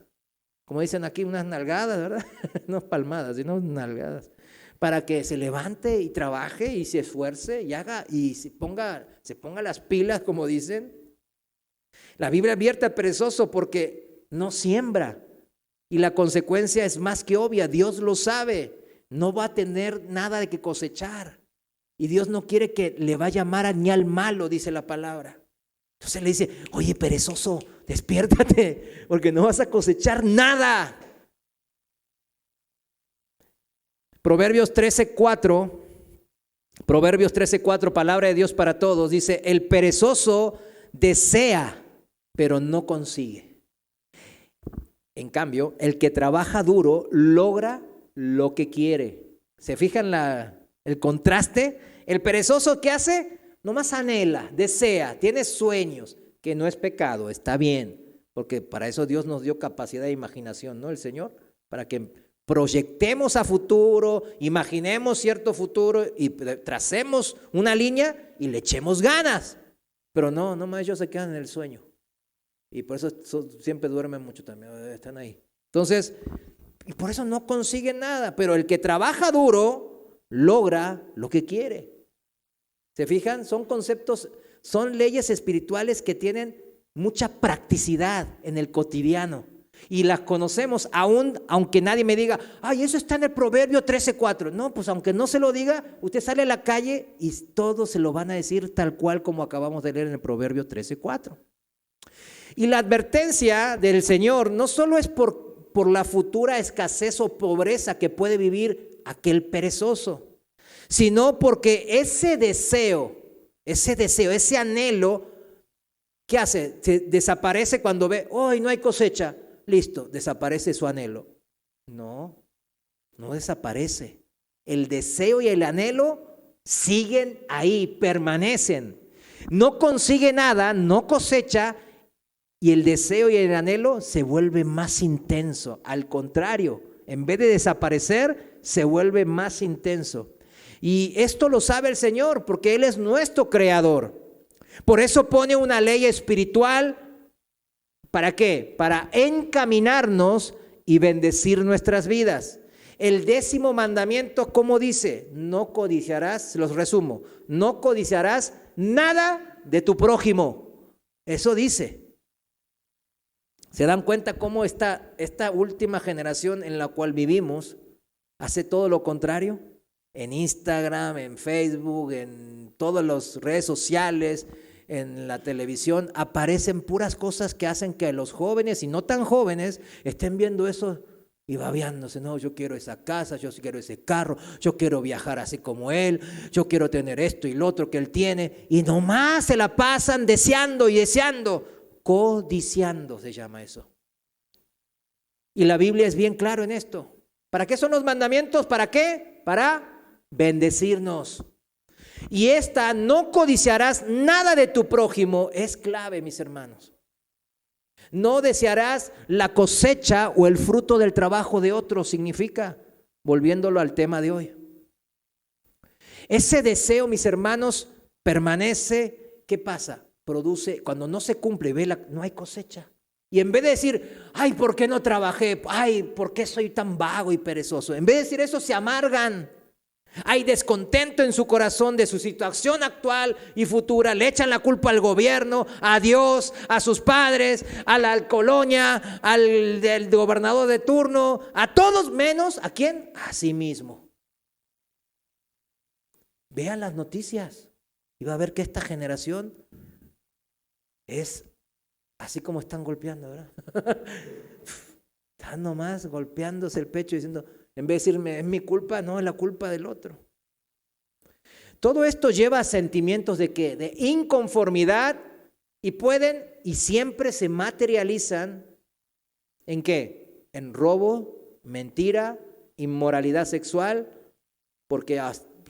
como dicen aquí, unas nalgadas, ¿verdad? No palmadas, sino nalgadas, para que se levante y trabaje y se esfuerce y haga y se ponga las pilas, como dicen. La Biblia advierte al perezoso porque no siembra y la consecuencia es más que obvia, Dios lo sabe. No va a tener nada de que cosechar. Y Dios no quiere que le vaya mal ni al malo, dice la palabra. Entonces le dice, oye, perezoso, despiértate, porque no vas a cosechar nada. Proverbios 13:4, palabra de Dios para todos, dice, el perezoso desea, pero no consigue. En cambio, el que trabaja duro logra lo que quiere. ¿Se fijan el contraste? El perezoso, ¿qué hace? Nomás anhela, desea, tiene sueños, que no es pecado, está bien, porque para eso Dios nos dio capacidad de imaginación, ¿no? El Señor, para que proyectemos a futuro, imaginemos cierto futuro y tracemos una línea y le echemos ganas. Pero no, nomás ellos se quedan en el sueño. Y por eso siempre duermen mucho también, están ahí. Entonces, Y por eso no consigue nada. Pero el que trabaja duro logra lo que quiere. ¿Se fijan? Son conceptos, son leyes espirituales que tienen mucha practicidad en el cotidiano. Y las conocemos aunque nadie me diga, ay, eso está en el Proverbio 13:4. No, pues aunque no se lo diga, usted sale a la calle y todos se lo van a decir tal cual como acabamos de leer en el Proverbio 13:4. Y la advertencia del Señor no solo es por la futura escasez o pobreza que puede vivir aquel perezoso, sino porque ese deseo, ese anhelo, ¿qué hace? Se desaparece cuando ve, hoy no hay cosecha. Listo, desaparece su anhelo. No desaparece. El deseo y el anhelo siguen ahí, permanecen. No consigue nada, no cosecha, y el deseo y el anhelo se vuelve más intenso. Al contrario, en vez de desaparecer, se vuelve más intenso. Y esto lo sabe el Señor, porque Él es nuestro creador. Por eso pone una ley espiritual. ¿Para qué? Para encaminarnos y bendecir nuestras vidas. El 10º mandamiento, ¿cómo dice? No codiciarás, los resumo, no codiciarás nada de tu prójimo. Eso dice. ¿Se dan cuenta cómo esta última generación en la cual vivimos hace todo lo contrario? En Instagram, en Facebook, en todas las redes sociales, en la televisión, aparecen puras cosas que hacen que los jóvenes y no tan jóvenes estén viendo eso y babeándose. No, yo quiero esa casa, yo quiero ese carro, yo quiero viajar así como él, yo quiero tener esto y lo otro que él tiene. Y nomás se la pasan deseando y deseando, codiciando se llama eso. Y la Biblia es bien claro en esto. ¿Para qué son los mandamientos? ¿Para qué? Para bendecirnos. Y esta, no codiciarás nada de tu prójimo, es clave, mis hermanos. No desearás la cosecha o el fruto del trabajo de otro, significa, volviéndolo al tema de hoy. Ese deseo, mis hermanos, permanece. ¿Qué pasa? Produce, cuando no se cumple, no hay cosecha. Y en vez de decir, ay, ¿por qué no trabajé? Ay, ¿por qué soy tan vago y perezoso? En vez de decir eso, se amargan. Hay descontento en su corazón de su situación actual y futura. Le echan la culpa al gobierno, a Dios, a sus padres, a la colonia, del gobernador de turno, a todos menos, ¿a quién? A sí mismo. Vean las noticias y va a ver que esta generación es así como están golpeando, ¿verdad? Están nomás golpeándose el pecho diciendo, en vez de decirme, es mi culpa, no, es la culpa del otro. Todo esto lleva a sentimientos de ¿qué? De inconformidad y pueden y siempre se materializan ¿en qué? En robo, mentira, inmoralidad sexual, porque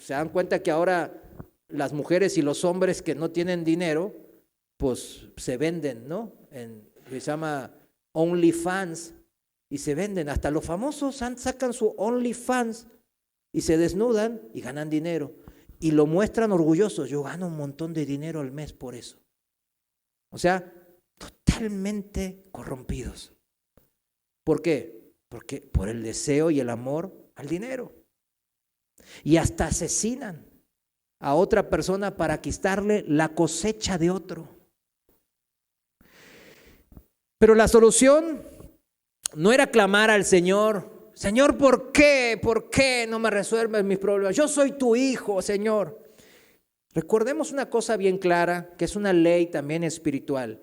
se dan cuenta que ahora las mujeres y los hombres que no tienen dinero, pues se venden, ¿no? Se llama OnlyFans. Y se venden, hasta los famosos sacan su OnlyFans y se desnudan y ganan dinero. Y lo muestran orgullosos, yo gano un montón de dinero al mes por eso. O sea, totalmente corrompidos. ¿Por qué? Porque por el deseo y el amor al dinero. Y hasta asesinan a otra persona para quitarle la cosecha de otro. Pero la solución no era clamar al Señor, Señor, ¿por qué? ¿Por qué no me resuelves mis problemas? Yo soy tu hijo, Señor. Recordemos una cosa bien clara, que es una ley también espiritual.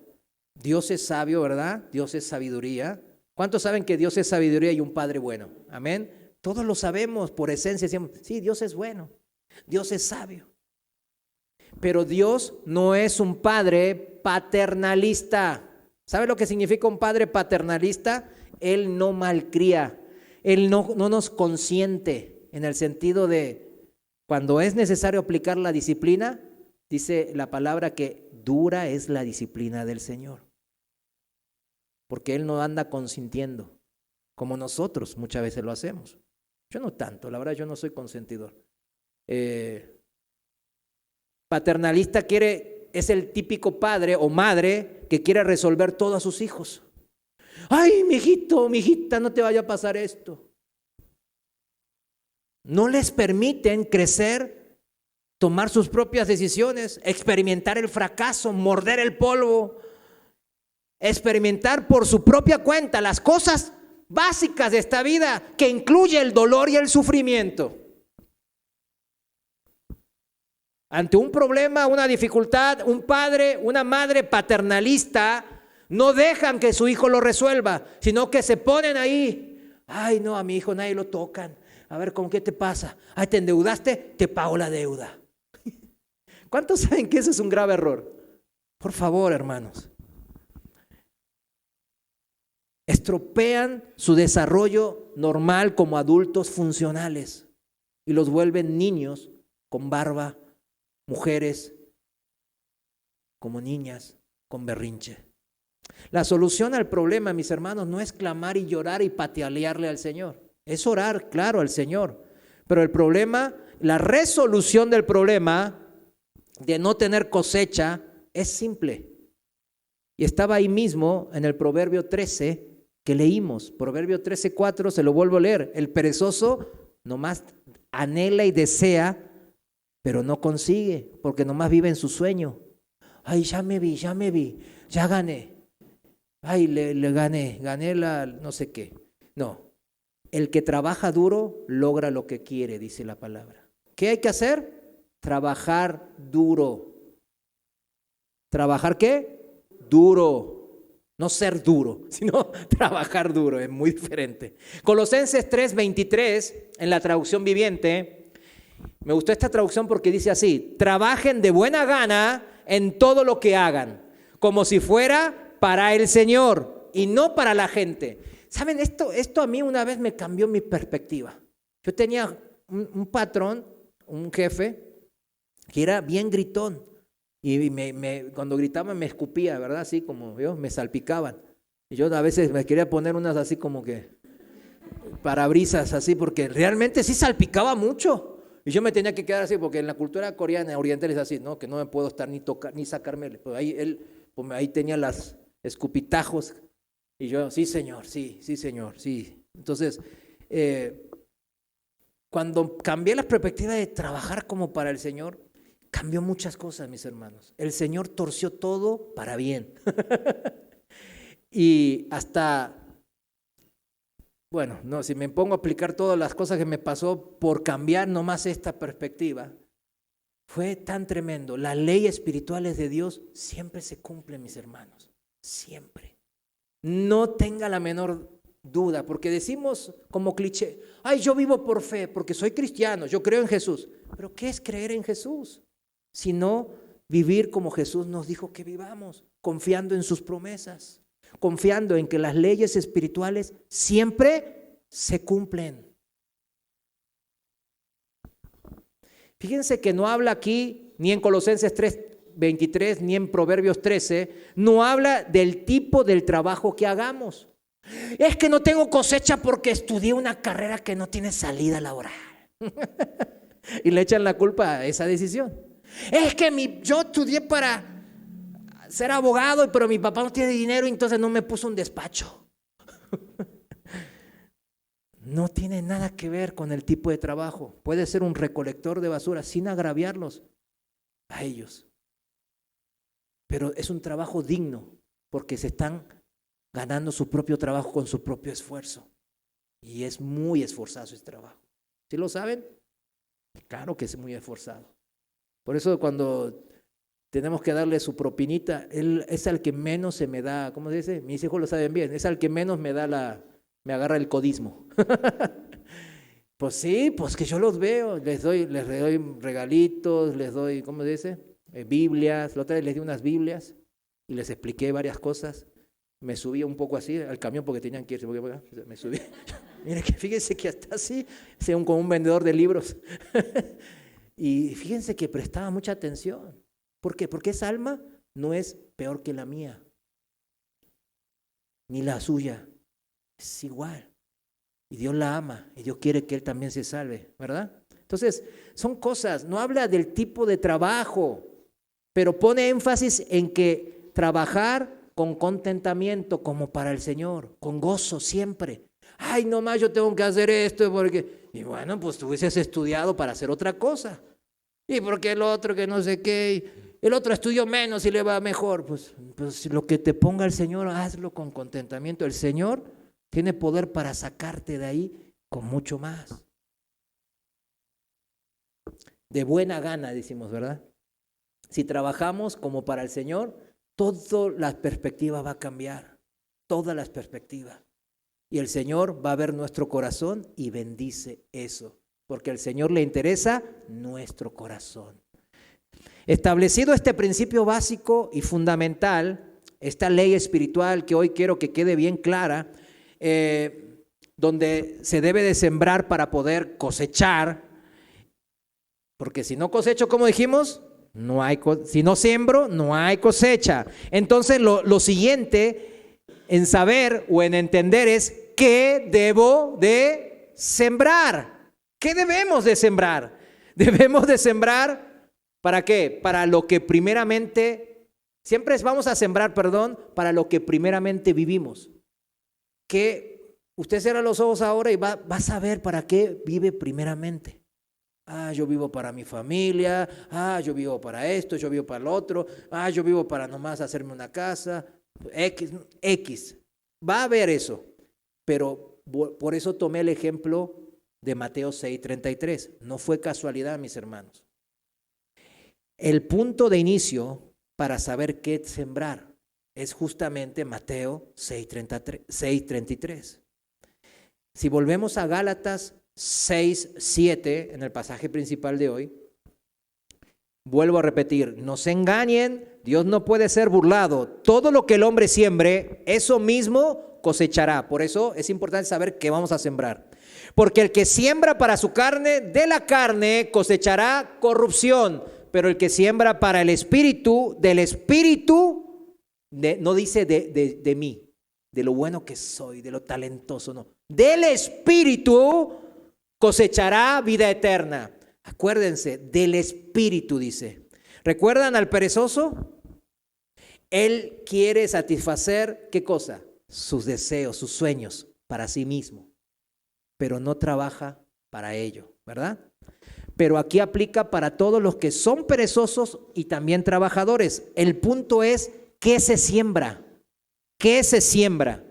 Dios es sabio, ¿verdad? Dios es sabiduría. ¿Cuántos saben que Dios es sabiduría y un Padre bueno? Amén. Todos lo sabemos por esencia. Decimos, sí, Dios es bueno. Dios es sabio. Pero Dios no es un Padre paternalista. ¿Sabe lo que significa un Padre paternalista? Él no malcría, Él no nos consiente en el sentido de cuando es necesario aplicar la disciplina, dice la palabra que dura es la disciplina del Señor. Porque Él no anda consintiendo, como nosotros muchas veces lo hacemos. Yo no tanto, la verdad yo no soy consentidor. Paternalista es el típico padre o madre que quiere resolver todo a sus hijos. Ay, mijito, mijita, no te vaya a pasar esto. No les permiten crecer, tomar sus propias decisiones, experimentar el fracaso, morder el polvo, experimentar por su propia cuenta las cosas básicas de esta vida, que incluye el dolor y el sufrimiento. Ante un problema, una dificultad, un padre, una madre paternalista no dejan que su hijo lo resuelva, sino que se ponen ahí. Ay, no, a mi hijo nadie lo tocan. A ver, ¿con qué te pasa? Ay, ¿te endeudaste? Te pago la deuda. ¿Cuántos saben que ese es un grave error? Por favor, hermanos. Estropean su desarrollo normal como adultos funcionales y los vuelven niños con barba, mujeres como niñas con berrinche. La solución al problema, mis hermanos, no es clamar y llorar y patalearle al Señor. Es orar, claro, al Señor. Pero el problema, la resolución del problema de no tener cosecha es simple. Y estaba ahí mismo en el Proverbio 13 que leímos. Proverbio 13:4, se lo vuelvo a leer. El perezoso nomás anhela y desea, pero no consigue, porque nomás vive en su sueño. Ay, ya me vi, ya gané. Ay, le gané la no sé qué. No, el que trabaja duro logra lo que quiere, dice la palabra. ¿Qué hay que hacer? Trabajar duro. ¿Trabajar qué? Duro. No ser duro, sino trabajar duro, es muy diferente. Colosenses 3:23, en la traducción viviente, me gustó esta traducción porque dice así: trabajen de buena gana en todo lo que hagan, como si fuera para el Señor y no para la gente. ¿Saben? Esto a mí una vez me cambió mi perspectiva. Yo tenía un patrón, un jefe, que era bien gritón. Y cuando gritaban me escupía, ¿verdad? Así como yo, me salpicaban. Y yo a veces me quería poner unas así como que parabrisas así, porque realmente sí salpicaba mucho. Y yo me tenía que quedar así, porque en la cultura coreana, oriental es así, ¿no? Que no me puedo estar ni tocar, ni sacarme. Pues ahí tenía las escupitajos. Y yo, sí, señor, sí, señor, sí. Entonces, cuando cambié la perspectiva de trabajar como para el Señor, cambió muchas cosas, mis hermanos. El Señor torció todo para bien. Y hasta, bueno, no, si me pongo a aplicar todas las cosas que me pasó por cambiar nomás esta perspectiva, fue tan tremendo. Las leyes espirituales de Dios siempre se cumplen, mis hermanos. Siempre. No tenga la menor duda, porque decimos como cliché, ay, yo vivo por fe, porque soy cristiano, yo creo en Jesús. Pero ¿qué es creer en Jesús? Sino vivir como Jesús nos dijo que vivamos, confiando en sus promesas, confiando en que las leyes espirituales siempre se cumplen. Fíjense que no habla aquí, ni en Colosenses 3:23, ni en Proverbios 13, no habla del tipo del trabajo que hagamos. Es que no tengo cosecha porque estudié una carrera que no tiene salida laboral. Y le echan la culpa a esa decisión. Es que yo estudié para ser abogado, pero mi papá no tiene dinero y entonces no me puso un despacho. No tiene nada que ver con el tipo de trabajo. Puede ser un recolector de basura sin agraviarlos a ellos. Pero es un trabajo digno porque se están ganando su propio trabajo con su propio esfuerzo. Y es muy esforzado ese trabajo. ¿Sí lo saben? Claro que es muy esforzado. Por eso cuando tenemos que darle su propinita, él es al que menos se me da, ¿cómo se dice? Mis hijos lo saben bien, es al que menos me agarra el codismo. Pues sí, pues que yo los veo, les doy regalitos, les doy, ¿cómo se dice? Biblias, la otra vez les di unas Biblias y les expliqué varias cosas. Me subí un poco así al camión porque tenían que irse, me subí. Mire que fíjense que hasta así, como un vendedor de libros. Y fíjense que prestaba mucha atención. ¿Por qué? Porque esa alma no es peor que la mía, ni la suya. Es igual. Y Dios la ama y Dios quiere que él también se salve, ¿verdad? Entonces, son cosas, no habla del tipo de trabajo, pero pone énfasis en que trabajar con contentamiento como para el Señor, con gozo siempre. Ay, nomás yo tengo que hacer esto porque... Y bueno, pues tú hubieses estudiado para hacer otra cosa. Y porque el otro que no sé qué, el otro estudió menos y le va mejor. Pues lo que te ponga el Señor, hazlo con contentamiento. El Señor tiene poder para sacarte de ahí con mucho más. De buena gana, decimos, ¿verdad? Si trabajamos como para el Señor, toda la perspectiva va a cambiar. Todas las perspectivas. Y el Señor va a ver nuestro corazón y bendice eso. Porque al Señor le interesa nuestro corazón. Establecido este principio básico y fundamental, esta ley espiritual que hoy quiero que quede bien clara, donde se debe de sembrar para poder cosechar, porque si no cosecho, como dijimos, si no siembro, no hay cosecha. Entonces lo siguiente en saber o en entender es qué debo de sembrar. ¿Qué debemos de sembrar? Debemos de sembrar, ¿para qué? Para lo que primeramente, siempre vamos a sembrar, para lo que primeramente vivimos. Que usted cierra los ojos ahora y va a saber para qué vive primeramente. Yo vivo para mi familia, yo vivo para esto, yo vivo para lo otro, yo vivo para nomás hacerme una casa, X. Va a haber eso, pero por eso tomé el ejemplo de Mateo 6:33. No fue casualidad, mis hermanos. El punto de inicio para saber qué sembrar es justamente Mateo 6:33. Si volvemos a Gálatas 6:7, en el pasaje principal de hoy, vuelvo a repetir, no se engañen, Dios no puede ser burlado. Todo lo que el hombre siembre, eso mismo cosechará. Por eso es importante saber qué vamos a sembrar. Porque el que siembra para su carne, de la carne cosechará corrupción. Pero el que siembra para el espíritu, del espíritu, no dice de mí, de lo bueno que soy, de lo talentoso, no. Del espíritu cosechará vida eterna. Acuérdense, del espíritu dice. ¿Recuerdan al perezoso? Él quiere satisfacer, ¿qué cosa? Sus deseos, sus sueños para sí mismo, pero no trabaja para ello, ¿verdad? Pero aquí aplica para todos los que son perezosos y también trabajadores. El punto es, ¿qué se siembra? ¿Qué se siembra?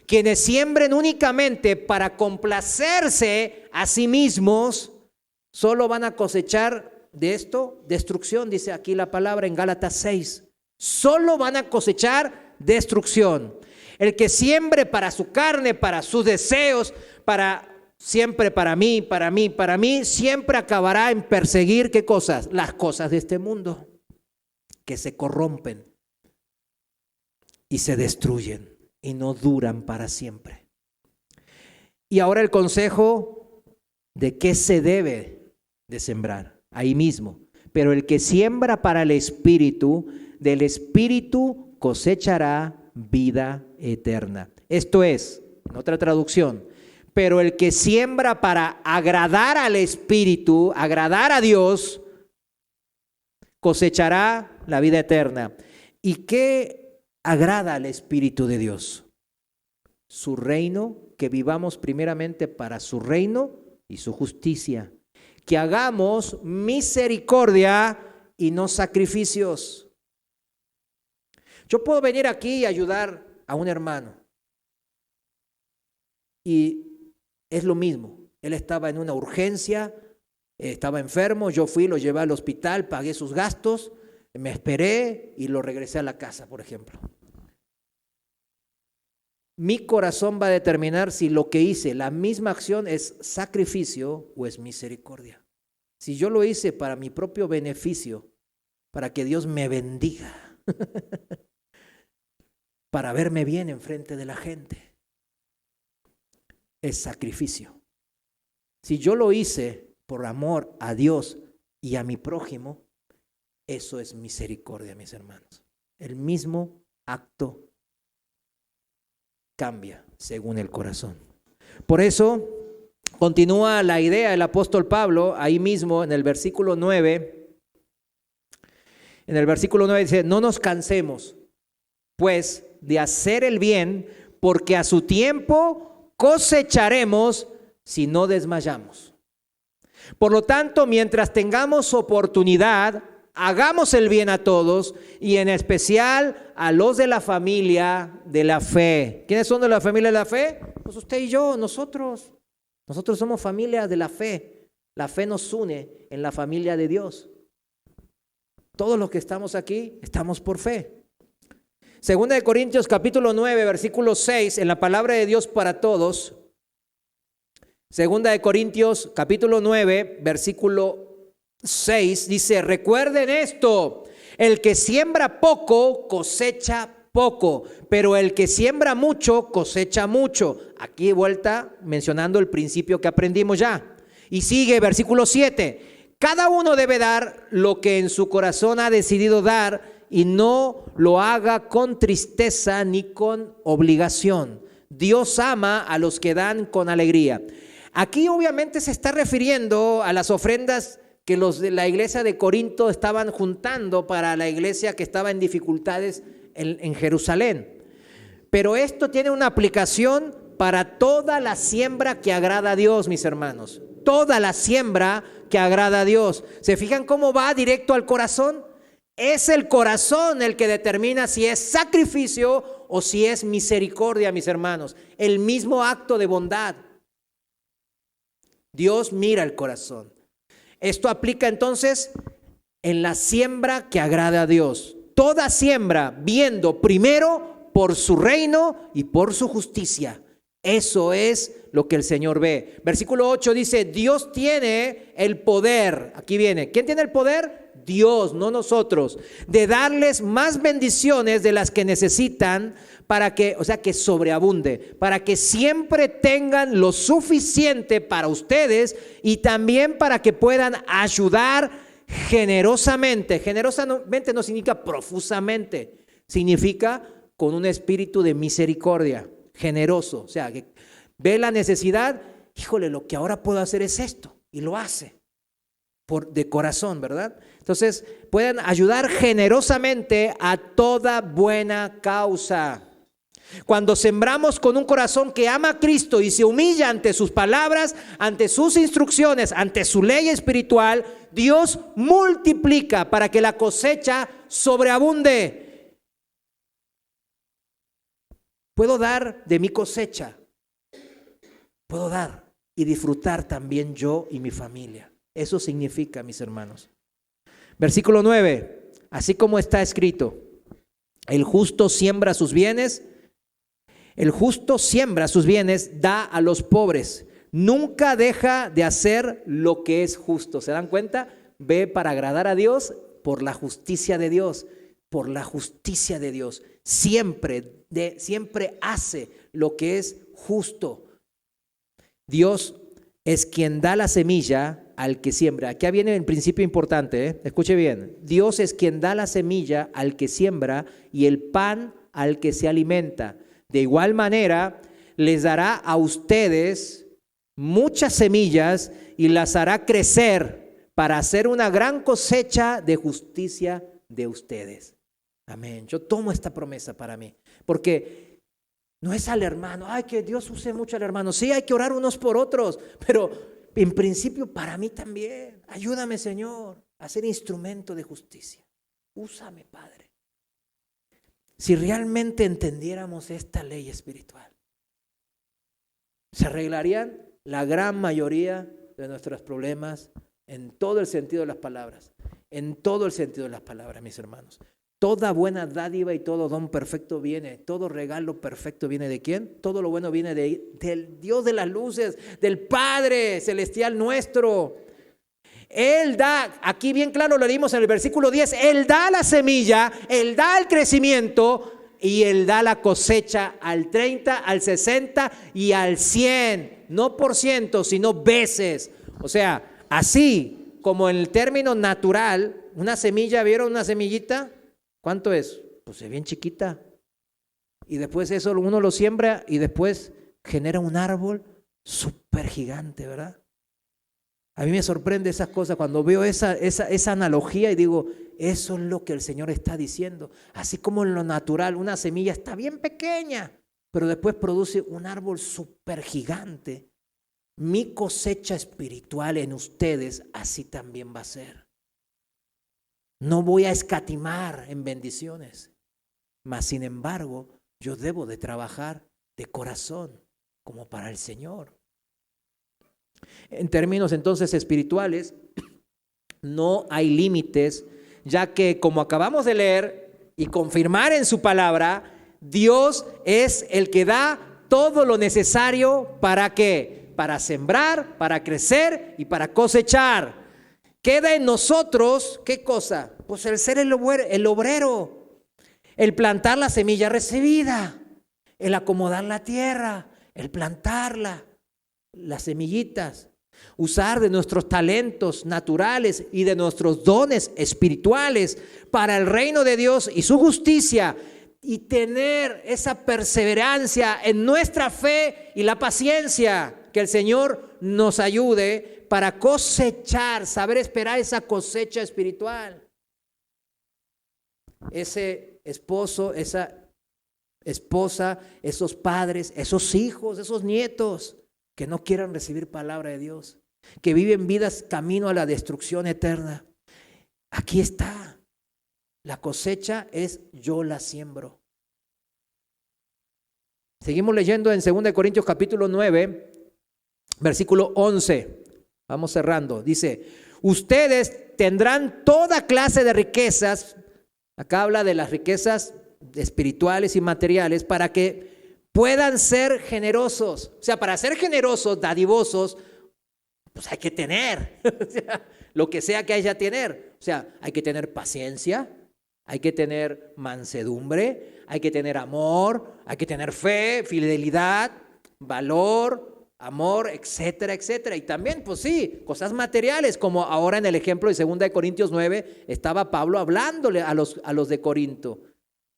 Quienes siembren únicamente para complacerse a sí mismos, solo van a cosechar de esto destrucción, dice aquí la palabra en Gálatas 6. Solo van a cosechar destrucción. El que siembre para su carne, para sus deseos, siempre para mí, siempre acabará en perseguir, ¿qué cosas? Las cosas de este mundo, que se corrompen y se destruyen y no duran para siempre. Y ahora el consejo de qué se debe de sembrar, ahí mismo. Pero el que siembra para el Espíritu, del Espíritu cosechará vida eterna. Esto es, en otra traducción, pero el que siembra para agradar al Espíritu, agradar a Dios, cosechará la vida eterna. ¿Y qué agrada al Espíritu de Dios? Su reino, que vivamos primeramente para su reino y su justicia. Que hagamos misericordia y no sacrificios. Yo puedo venir aquí y ayudar a un hermano. Y es lo mismo. Él estaba en una urgencia, estaba enfermo, yo fui, lo llevé al hospital, pagué sus gastos, me esperé y lo regresé a la casa, por ejemplo. Mi corazón va a determinar si lo que hice, la misma acción, es sacrificio o es misericordia. Si yo lo hice para mi propio beneficio, para que Dios me bendiga, para verme bien enfrente de la gente, es sacrificio. Si yo lo hice por amor a Dios y a mi prójimo, eso es misericordia, mis hermanos. El mismo acto cambia según el corazón. Por eso continúa la idea del apóstol Pablo ahí mismo en el versículo 9. En el versículo 9 dice, no nos cansemos, pues de hacer el bien, porque a su tiempo cosecharemos si no desmayamos. Por lo tanto, mientras tengamos oportunidad, hagamos el bien a todos y en especial a los de la familia de la fe. ¿Quiénes son de la familia de la fe? Pues usted y yo, nosotros. Nosotros somos familia de la fe. La fe nos une en la familia de Dios. Todos los que estamos aquí, estamos por fe. Segunda de Corintios capítulo 9, versículo 6, en la palabra de Dios para todos. Segunda de Corintios capítulo 9, versículo 6, dice, recuerden esto, el que siembra poco cosecha poco, pero el que siembra mucho cosecha mucho. Aquí vuelta mencionando el principio que aprendimos ya. Y sigue versículo 7, cada uno debe dar lo que en su corazón ha decidido dar, y no lo haga con tristeza ni con obligación. Dios ama a los que dan con alegría. Aquí obviamente se está refiriendo a las ofrendas que los de la iglesia de Corinto estaban juntando para la iglesia que estaba en dificultades en Jerusalén. Pero esto tiene una aplicación para toda la siembra que agrada a Dios, mis hermanos. Toda la siembra que agrada a Dios. ¿Se fijan cómo va directo al corazón? Es el corazón el que determina si es sacrificio o si es misericordia, mis hermanos. El mismo acto de bondad. Dios mira el corazón. Esto aplica entonces en la siembra que agrada a Dios. Toda siembra viendo primero por su reino y por su justicia. Eso es lo que el Señor ve. Versículo 8 dice, Dios tiene el poder. Aquí viene. ¿Quién tiene el poder? Dios, no nosotros, de darles más bendiciones de las que necesitan para que, o sea, que sobreabunde, para que siempre tengan lo suficiente para ustedes y también para que puedan ayudar generosamente. Generosamente no significa profusamente, significa con un espíritu de misericordia, generoso, o sea, que ve la necesidad, híjole, lo que ahora puedo hacer es esto, y lo hace. De corazón, ¿verdad? Entonces, pueden ayudar generosamente a toda buena causa. Cuando sembramos con un corazón que ama a Cristo y se humilla ante sus palabras, ante sus instrucciones, ante su ley espiritual, Dios multiplica para que la cosecha sobreabunde. Puedo dar de mi cosecha, puedo dar y disfrutar también yo y mi familia. Eso significa, mis hermanos. Versículo 9, así como está escrito, el justo siembra sus bienes, da a los pobres, nunca deja de hacer lo que es justo. ¿Se dan cuenta? Ve para agradar a Dios por la justicia de Dios, por la justicia de Dios. Siempre hace lo que es justo. Dios es quien da la semilla al que siembra. Aquí viene el principio importante, escuche bien. Dios es quien da la semilla al que siembra y el pan al que se alimenta. De igual manera, les dará a ustedes muchas semillas y las hará crecer para hacer una gran cosecha de justicia de ustedes. Amén. Yo tomo esta promesa para mí, porque no es al hermano, ay, que Dios use mucho al hermano. Sí, hay que orar unos por otros, pero en principio para mí también. Ayúdame, Señor, a ser instrumento de justicia. Úsame, Padre. Si realmente entendiéramos esta ley espiritual, se arreglarían la gran mayoría de nuestros problemas en todo el sentido de las palabras. En todo el sentido de las palabras, mis hermanos. Toda buena dádiva y todo don perfecto viene, todo regalo perfecto viene ¿de quién? Todo lo bueno viene del Dios de las luces, del Padre celestial nuestro. Él da, aquí bien claro lo leímos en el versículo 10, Él da la semilla, Él da el crecimiento y Él da la cosecha al 30, al 60 y al 100, no por ciento, sino veces. O sea, así como en el término natural, una semilla, ¿vieron una semillita? ¿Cuánto es? Pues es bien chiquita. Y después eso uno lo siembra y después genera un árbol súper gigante, ¿verdad? A mí me sorprende esas cosas cuando veo esa analogía y digo, Eso es lo que el Señor está diciendo. Así como en lo natural, una semilla está bien pequeña, pero después produce un árbol súper gigante. Mi cosecha espiritual en ustedes así también va a ser. No voy a escatimar en bendiciones, mas sin embargo, yo debo de trabajar de corazón como para el Señor. En términos entonces espirituales, no hay límites, ya que como acabamos de leer y confirmar en su palabra, Dios es el que da todo lo necesario para ¿qué? Para sembrar, para crecer y para cosechar. Queda en nosotros, ¿qué cosa? Pues el ser el obrero, el plantar la semilla recibida, el acomodar la tierra, el plantarla, las semillitas, usar de nuestros talentos naturales y de nuestros dones espirituales para el reino de Dios y su justicia, y tener esa perseverancia en nuestra fe y la paciencia. Que el Señor nos ayude para cosechar, saber esperar esa cosecha espiritual. Ese esposo, esa esposa, esos padres, esos hijos, esos nietos que no quieran recibir palabra de Dios, que viven vidas camino a la destrucción eterna. Aquí está. La cosecha es yo la siembro. Seguimos leyendo en 2 Corintios capítulo 9, versículo 11. Vamos cerrando. Dice, ustedes tendrán toda clase de riquezas. Acá habla de las riquezas espirituales y materiales para que puedan ser generosos. O sea, para ser generosos, dadivosos, pues hay que tener. O sea, lo que sea que haya tener. O sea, hay que tener paciencia, hay que tener mansedumbre, hay que tener amor, hay que tener fe, fidelidad, valor, amor, etcétera, etcétera. Y también, pues sí, cosas materiales, como ahora en el ejemplo de 2 Corintios 9, estaba Pablo hablándole a los de Corinto.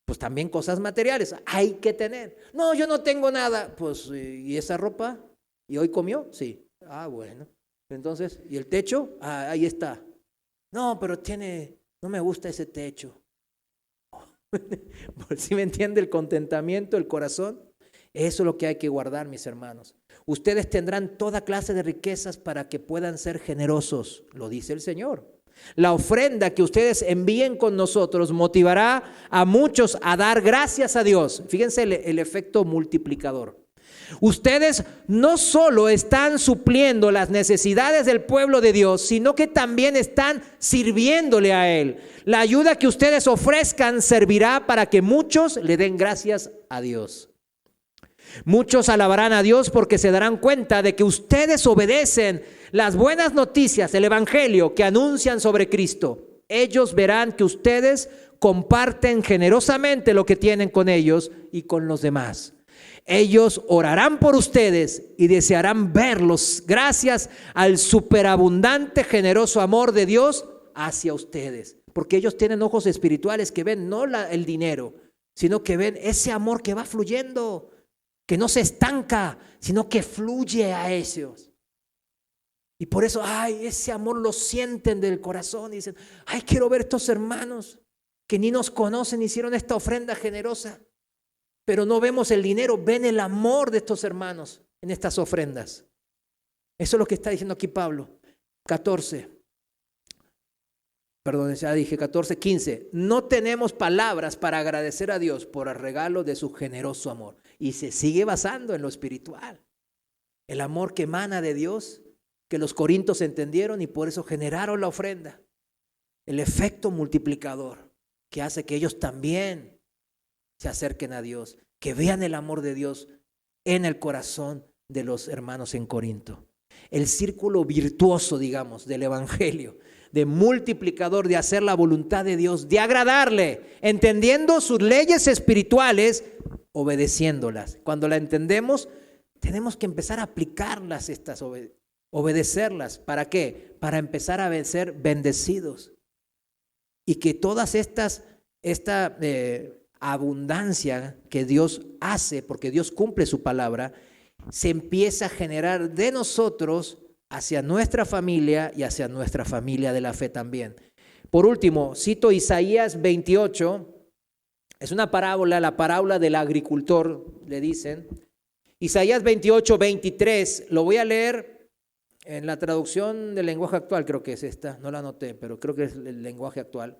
Pues también cosas materiales hay que tener. No, yo no tengo nada. Pues, ¿y esa ropa? ¿Y hoy comió? Sí. Ah, bueno. Entonces, ¿y el techo? Ah, ahí está. No, pero no me gusta ese techo. ¿Sí me entiende el contentamiento, el corazón? Eso es lo que hay que guardar, mis hermanos. Ustedes tendrán toda clase de riquezas para que puedan ser generosos, lo dice el Señor. La ofrenda que ustedes envíen con nosotros motivará a muchos a dar gracias a Dios. Fíjense el efecto multiplicador. Ustedes no solo están supliendo las necesidades del pueblo de Dios, sino que también están sirviéndole a Él. La ayuda que ustedes ofrezcan servirá para que muchos le den gracias a Dios. Muchos alabarán a Dios porque se darán cuenta de que ustedes obedecen las buenas noticias, el evangelio que anuncian sobre Cristo. Ellos verán que ustedes comparten generosamente lo que tienen con ellos y con los demás. Ellos orarán por ustedes y desearán verlos gracias al superabundante, generoso amor de Dios hacia ustedes. Porque ellos tienen ojos espirituales que ven no el dinero, sino que ven ese amor que va fluyendo, que no se estanca, sino que fluye a ellos. Y por eso, ese amor lo sienten del corazón y dicen, quiero ver estos hermanos que ni nos conocen, hicieron esta ofrenda generosa. Pero no vemos el dinero, ven el amor de estos hermanos en estas ofrendas. Eso es lo que está diciendo aquí Pablo. 14, 15. No tenemos palabras para agradecer a Dios por el regalo de su generoso amor. Y se sigue basando en lo espiritual. El amor que emana de Dios, que los corintios entendieron y por eso generaron la ofrenda. El efecto multiplicador que hace que ellos también se acerquen a Dios, que vean el amor de Dios en el corazón de los hermanos en Corinto. El círculo virtuoso, digamos, del evangelio, de multiplicador, de hacer la voluntad de Dios, de agradarle, entendiendo sus leyes espirituales, obedeciéndolas. Cuando la entendemos, tenemos que empezar a aplicarlas, obedecerlas. ¿Para qué? Para empezar a ser bendecidos. Y que todas esta abundancia que Dios hace, porque Dios cumple su palabra, se empieza a generar de nosotros hacia nuestra familia y hacia nuestra familia de la fe también. Por último, cito Isaías 28, es una parábola, la parábola del agricultor, le dicen. Isaías 28, 23, lo voy a leer en la traducción del lenguaje actual, creo que es esta, no la anoté, pero creo que es el lenguaje actual.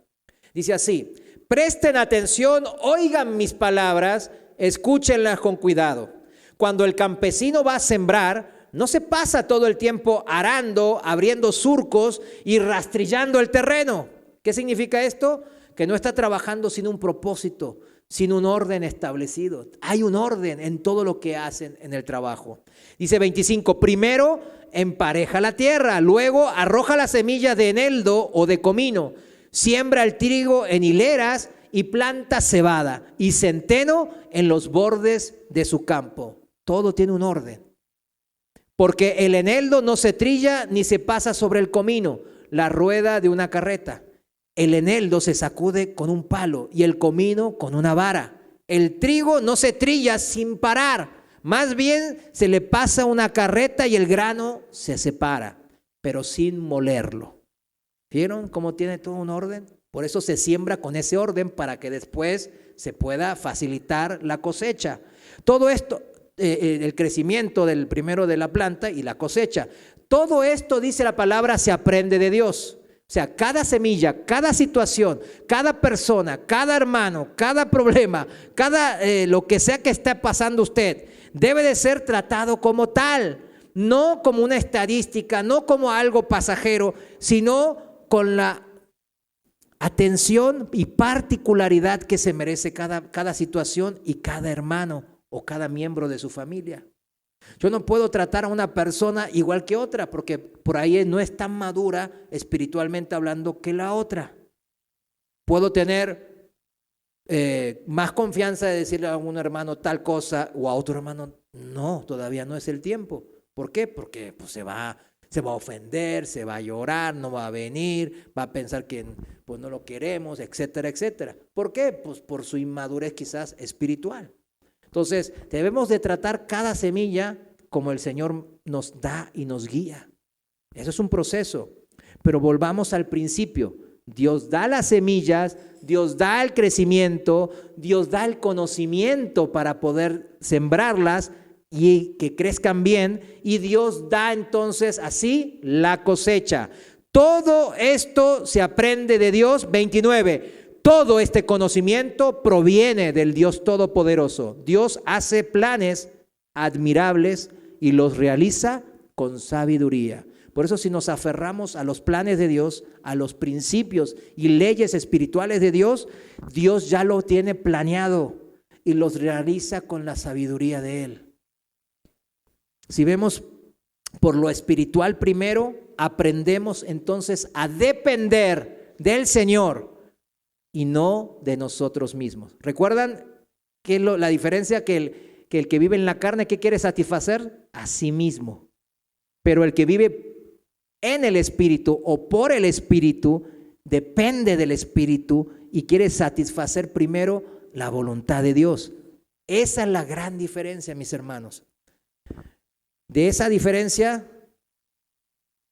Dice así: presten atención, oigan mis palabras, escúchenlas con cuidado. Cuando el campesino va a sembrar, no se pasa todo el tiempo arando, abriendo surcos y rastrillando el terreno. ¿Qué significa esto? Que no está trabajando sin un propósito, sin un orden establecido. Hay un orden en todo lo que hacen en el trabajo. Dice 25, primero empareja la tierra, luego arroja la semilla de eneldo o de comino, siembra el trigo en hileras y planta cebada y centeno en los bordes de su campo. Todo tiene un orden. Porque el eneldo no se trilla ni se pasa sobre el comino, la rueda de una carreta. El eneldo se sacude con un palo y el comino con una vara. El trigo no se trilla sin parar, más bien se le pasa una carreta y el grano se separa, pero sin molerlo. ¿Vieron cómo tiene todo un orden? Por eso se siembra con ese orden para que después se pueda facilitar la cosecha. Todo esto, el crecimiento del primero de la planta y la cosecha. Todo esto, dice la palabra, se aprende de Dios. O sea, cada semilla, cada situación, cada persona, cada hermano, cada problema, cada lo que sea que esté pasando usted, debe de ser tratado como tal, no como una estadística, no como algo pasajero, sino con la atención y particularidad que se merece cada situación y cada hermano o cada miembro de su familia. Yo no puedo tratar a una persona igual que otra porque por ahí no es tan madura espiritualmente hablando que la otra. Puedo tener más confianza de decirle a un hermano tal cosa o a otro hermano no, todavía no es el tiempo. ¿Por qué? Porque pues, se va a ofender, se va a llorar, no va a venir, va a pensar que pues, no lo queremos, etcétera, etcétera. ¿Por qué? Pues por su inmadurez quizás espiritual. Entonces, debemos de tratar cada semilla como el Señor nos da y nos guía. Eso es un proceso. Pero volvamos al principio. Dios da las semillas, Dios da el crecimiento, Dios da el conocimiento para poder sembrarlas y que crezcan bien. Y Dios da entonces así la cosecha. Todo esto se aprende de Dios. 29. Todo este conocimiento proviene del Dios Todopoderoso. Dios hace planes admirables y los realiza con sabiduría. Por eso si nos aferramos a los planes de Dios, a los principios y leyes espirituales de Dios, Dios ya lo tiene planeado y los realiza con la sabiduría de Él. Si vemos por lo espiritual primero, aprendemos entonces a depender del Señor y no de nosotros mismos. ¿Recuerdan que la diferencia que el que vive en la carne, ¿qué quiere satisfacer? A sí mismo. Pero el que vive en el Espíritu o por el Espíritu, depende del Espíritu y quiere satisfacer primero la voluntad de Dios. Esa es la gran diferencia, mis hermanos. De esa diferencia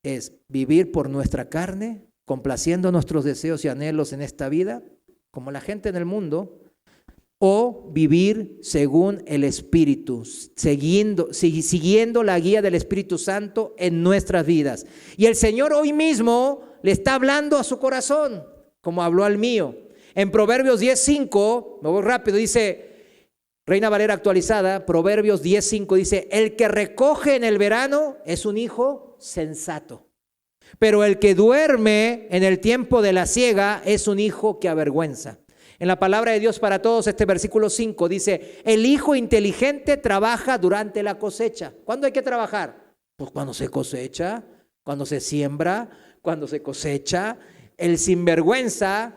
es vivir por nuestra carne, complaciendo nuestros deseos y anhelos en esta vida, como la gente en el mundo, o vivir según el Espíritu, siguiendo la guía del Espíritu Santo en nuestras vidas. Y el Señor hoy mismo le está hablando a su corazón, como habló al mío. En Proverbios 10:5, me voy rápido, dice, Reina Valera actualizada, Proverbios 10:5 dice, el que recoge en el verano es un hijo sensato. Pero el que duerme en el tiempo de la siega es un hijo que avergüenza. En la palabra de Dios para todos, este versículo 5 dice, el hijo inteligente trabaja durante la cosecha. ¿Cuándo hay que trabajar? Pues cuando se cosecha, cuando se siembra, cuando se cosecha. El sinvergüenza,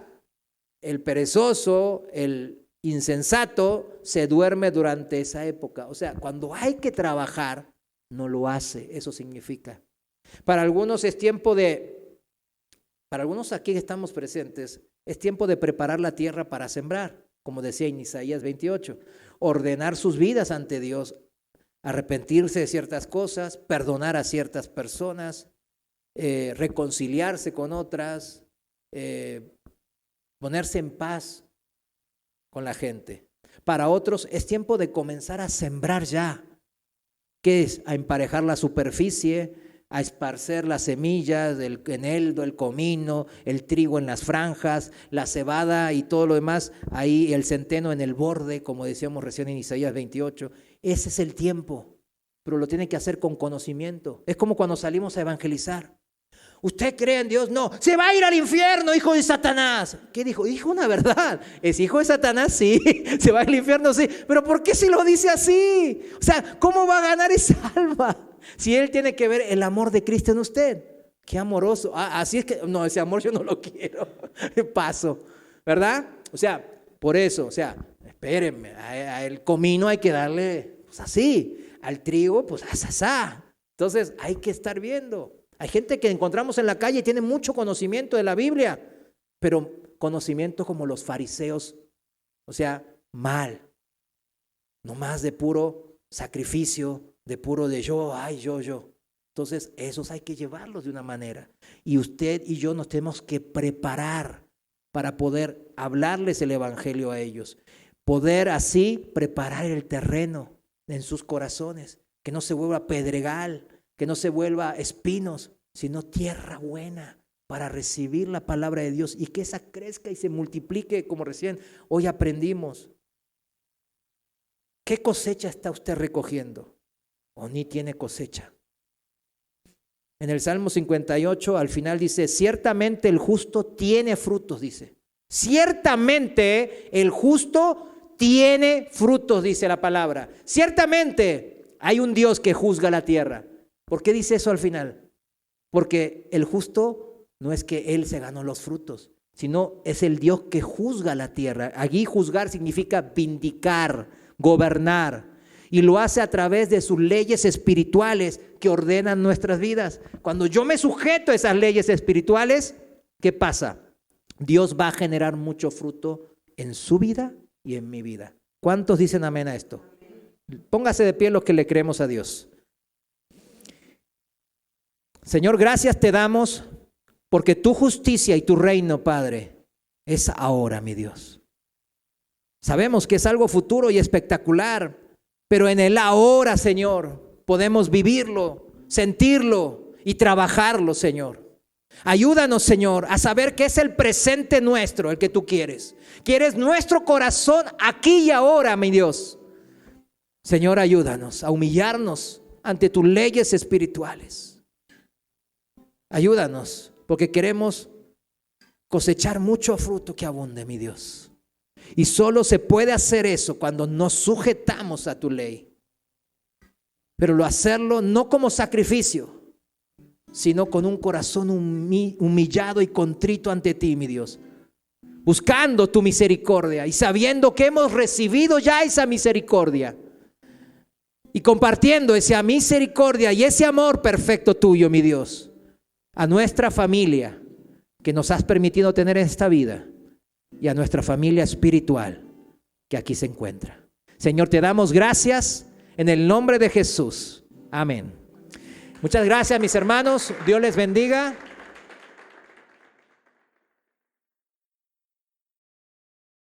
el perezoso, el insensato se duerme durante esa época. O sea, cuando hay que trabajar, no lo hace. Eso significa. Para algunos es tiempo para algunos aquí que estamos presentes, es tiempo de preparar la tierra para sembrar, como decía en Isaías 28, ordenar sus vidas ante Dios, arrepentirse de ciertas cosas, perdonar a ciertas personas, reconciliarse con otras, ponerse en paz con la gente. Para otros es tiempo de comenzar a sembrar ya. ¿Qué es? A emparejar la superficie, a esparcer las semillas, el eneldo, el comino, el trigo en las franjas, la cebada y todo lo demás, ahí el centeno en el borde, como decíamos recién en Isaías 28. Ese es el tiempo, pero lo tiene que hacer con conocimiento. Es como cuando salimos a evangelizar. ¿Usted cree en Dios? No. Se va a ir al infierno, hijo de Satanás. ¿Qué dijo? Dijo una verdad. ¿Es hijo de Satanás? Sí. ¿Se va al infierno? Sí. ¿Pero por qué si lo dice así? O sea, ¿cómo va a ganar esa alma? Si él tiene que ver el amor de Cristo en usted. Qué amoroso. Así es que, no, ese amor yo no lo quiero. Paso. ¿Verdad? O sea, por eso, o sea, espérenme. El comino hay que darle, pues así. Al trigo, pues asá. Entonces hay que estar viendo. Hay gente que encontramos en la calle y tiene mucho conocimiento de la Biblia, pero conocimiento como los fariseos, o sea, mal, no más de puro sacrificio, de puro de yo. Entonces, esos hay que llevarlos de una manera. Y usted y yo nos tenemos que preparar para poder hablarles el evangelio a ellos, poder así preparar el terreno en sus corazones, que no se vuelva pedregal, que no se vuelva espinos, sino tierra buena para recibir la palabra de Dios y que esa crezca y se multiplique, como recién hoy aprendimos. ¿Qué cosecha está usted recogiendo? ¿O ni tiene cosecha? En el Salmo 58 al final dice, ciertamente el justo tiene frutos, dice. Ciertamente el justo tiene frutos, dice la palabra. Ciertamente hay un Dios que juzga la tierra. ¿Por qué dice eso al final? Porque el justo no es que él se ganó los frutos, sino es el Dios que juzga la tierra. Allí juzgar significa vindicar, gobernar, y lo hace a través de sus leyes espirituales que ordenan nuestras vidas. Cuando yo me sujeto a esas leyes espirituales, ¿qué pasa? Dios va a generar mucho fruto en su vida y en mi vida. ¿Cuántos dicen amén a esto? Póngase de pie los que le creemos a Dios. Señor, gracias te damos porque tu justicia y tu reino, Padre, es ahora, mi Dios. Sabemos que es algo futuro y espectacular, pero en el ahora, Señor, podemos vivirlo, sentirlo y trabajarlo, Señor. Ayúdanos, Señor, a saber que es el presente nuestro, el que tú quieres. Quieres nuestro corazón aquí y ahora, mi Dios. Señor, ayúdanos a humillarnos ante tus leyes espirituales. Ayúdanos, porque queremos cosechar mucho fruto que abunde, mi Dios. Y solo se puede hacer eso cuando nos sujetamos a tu ley. Pero lo hacerlo no como sacrificio, sino con un corazón humillado y contrito ante ti, mi Dios. Buscando tu misericordia y sabiendo que hemos recibido ya esa misericordia. Y compartiendo esa misericordia y ese amor perfecto tuyo, mi Dios, a nuestra familia que nos has permitido tener en esta vida y a nuestra familia espiritual que aquí se encuentra. Señor, te damos gracias en el nombre de Jesús. Amén. Muchas gracias, mis hermanos. Dios les bendiga.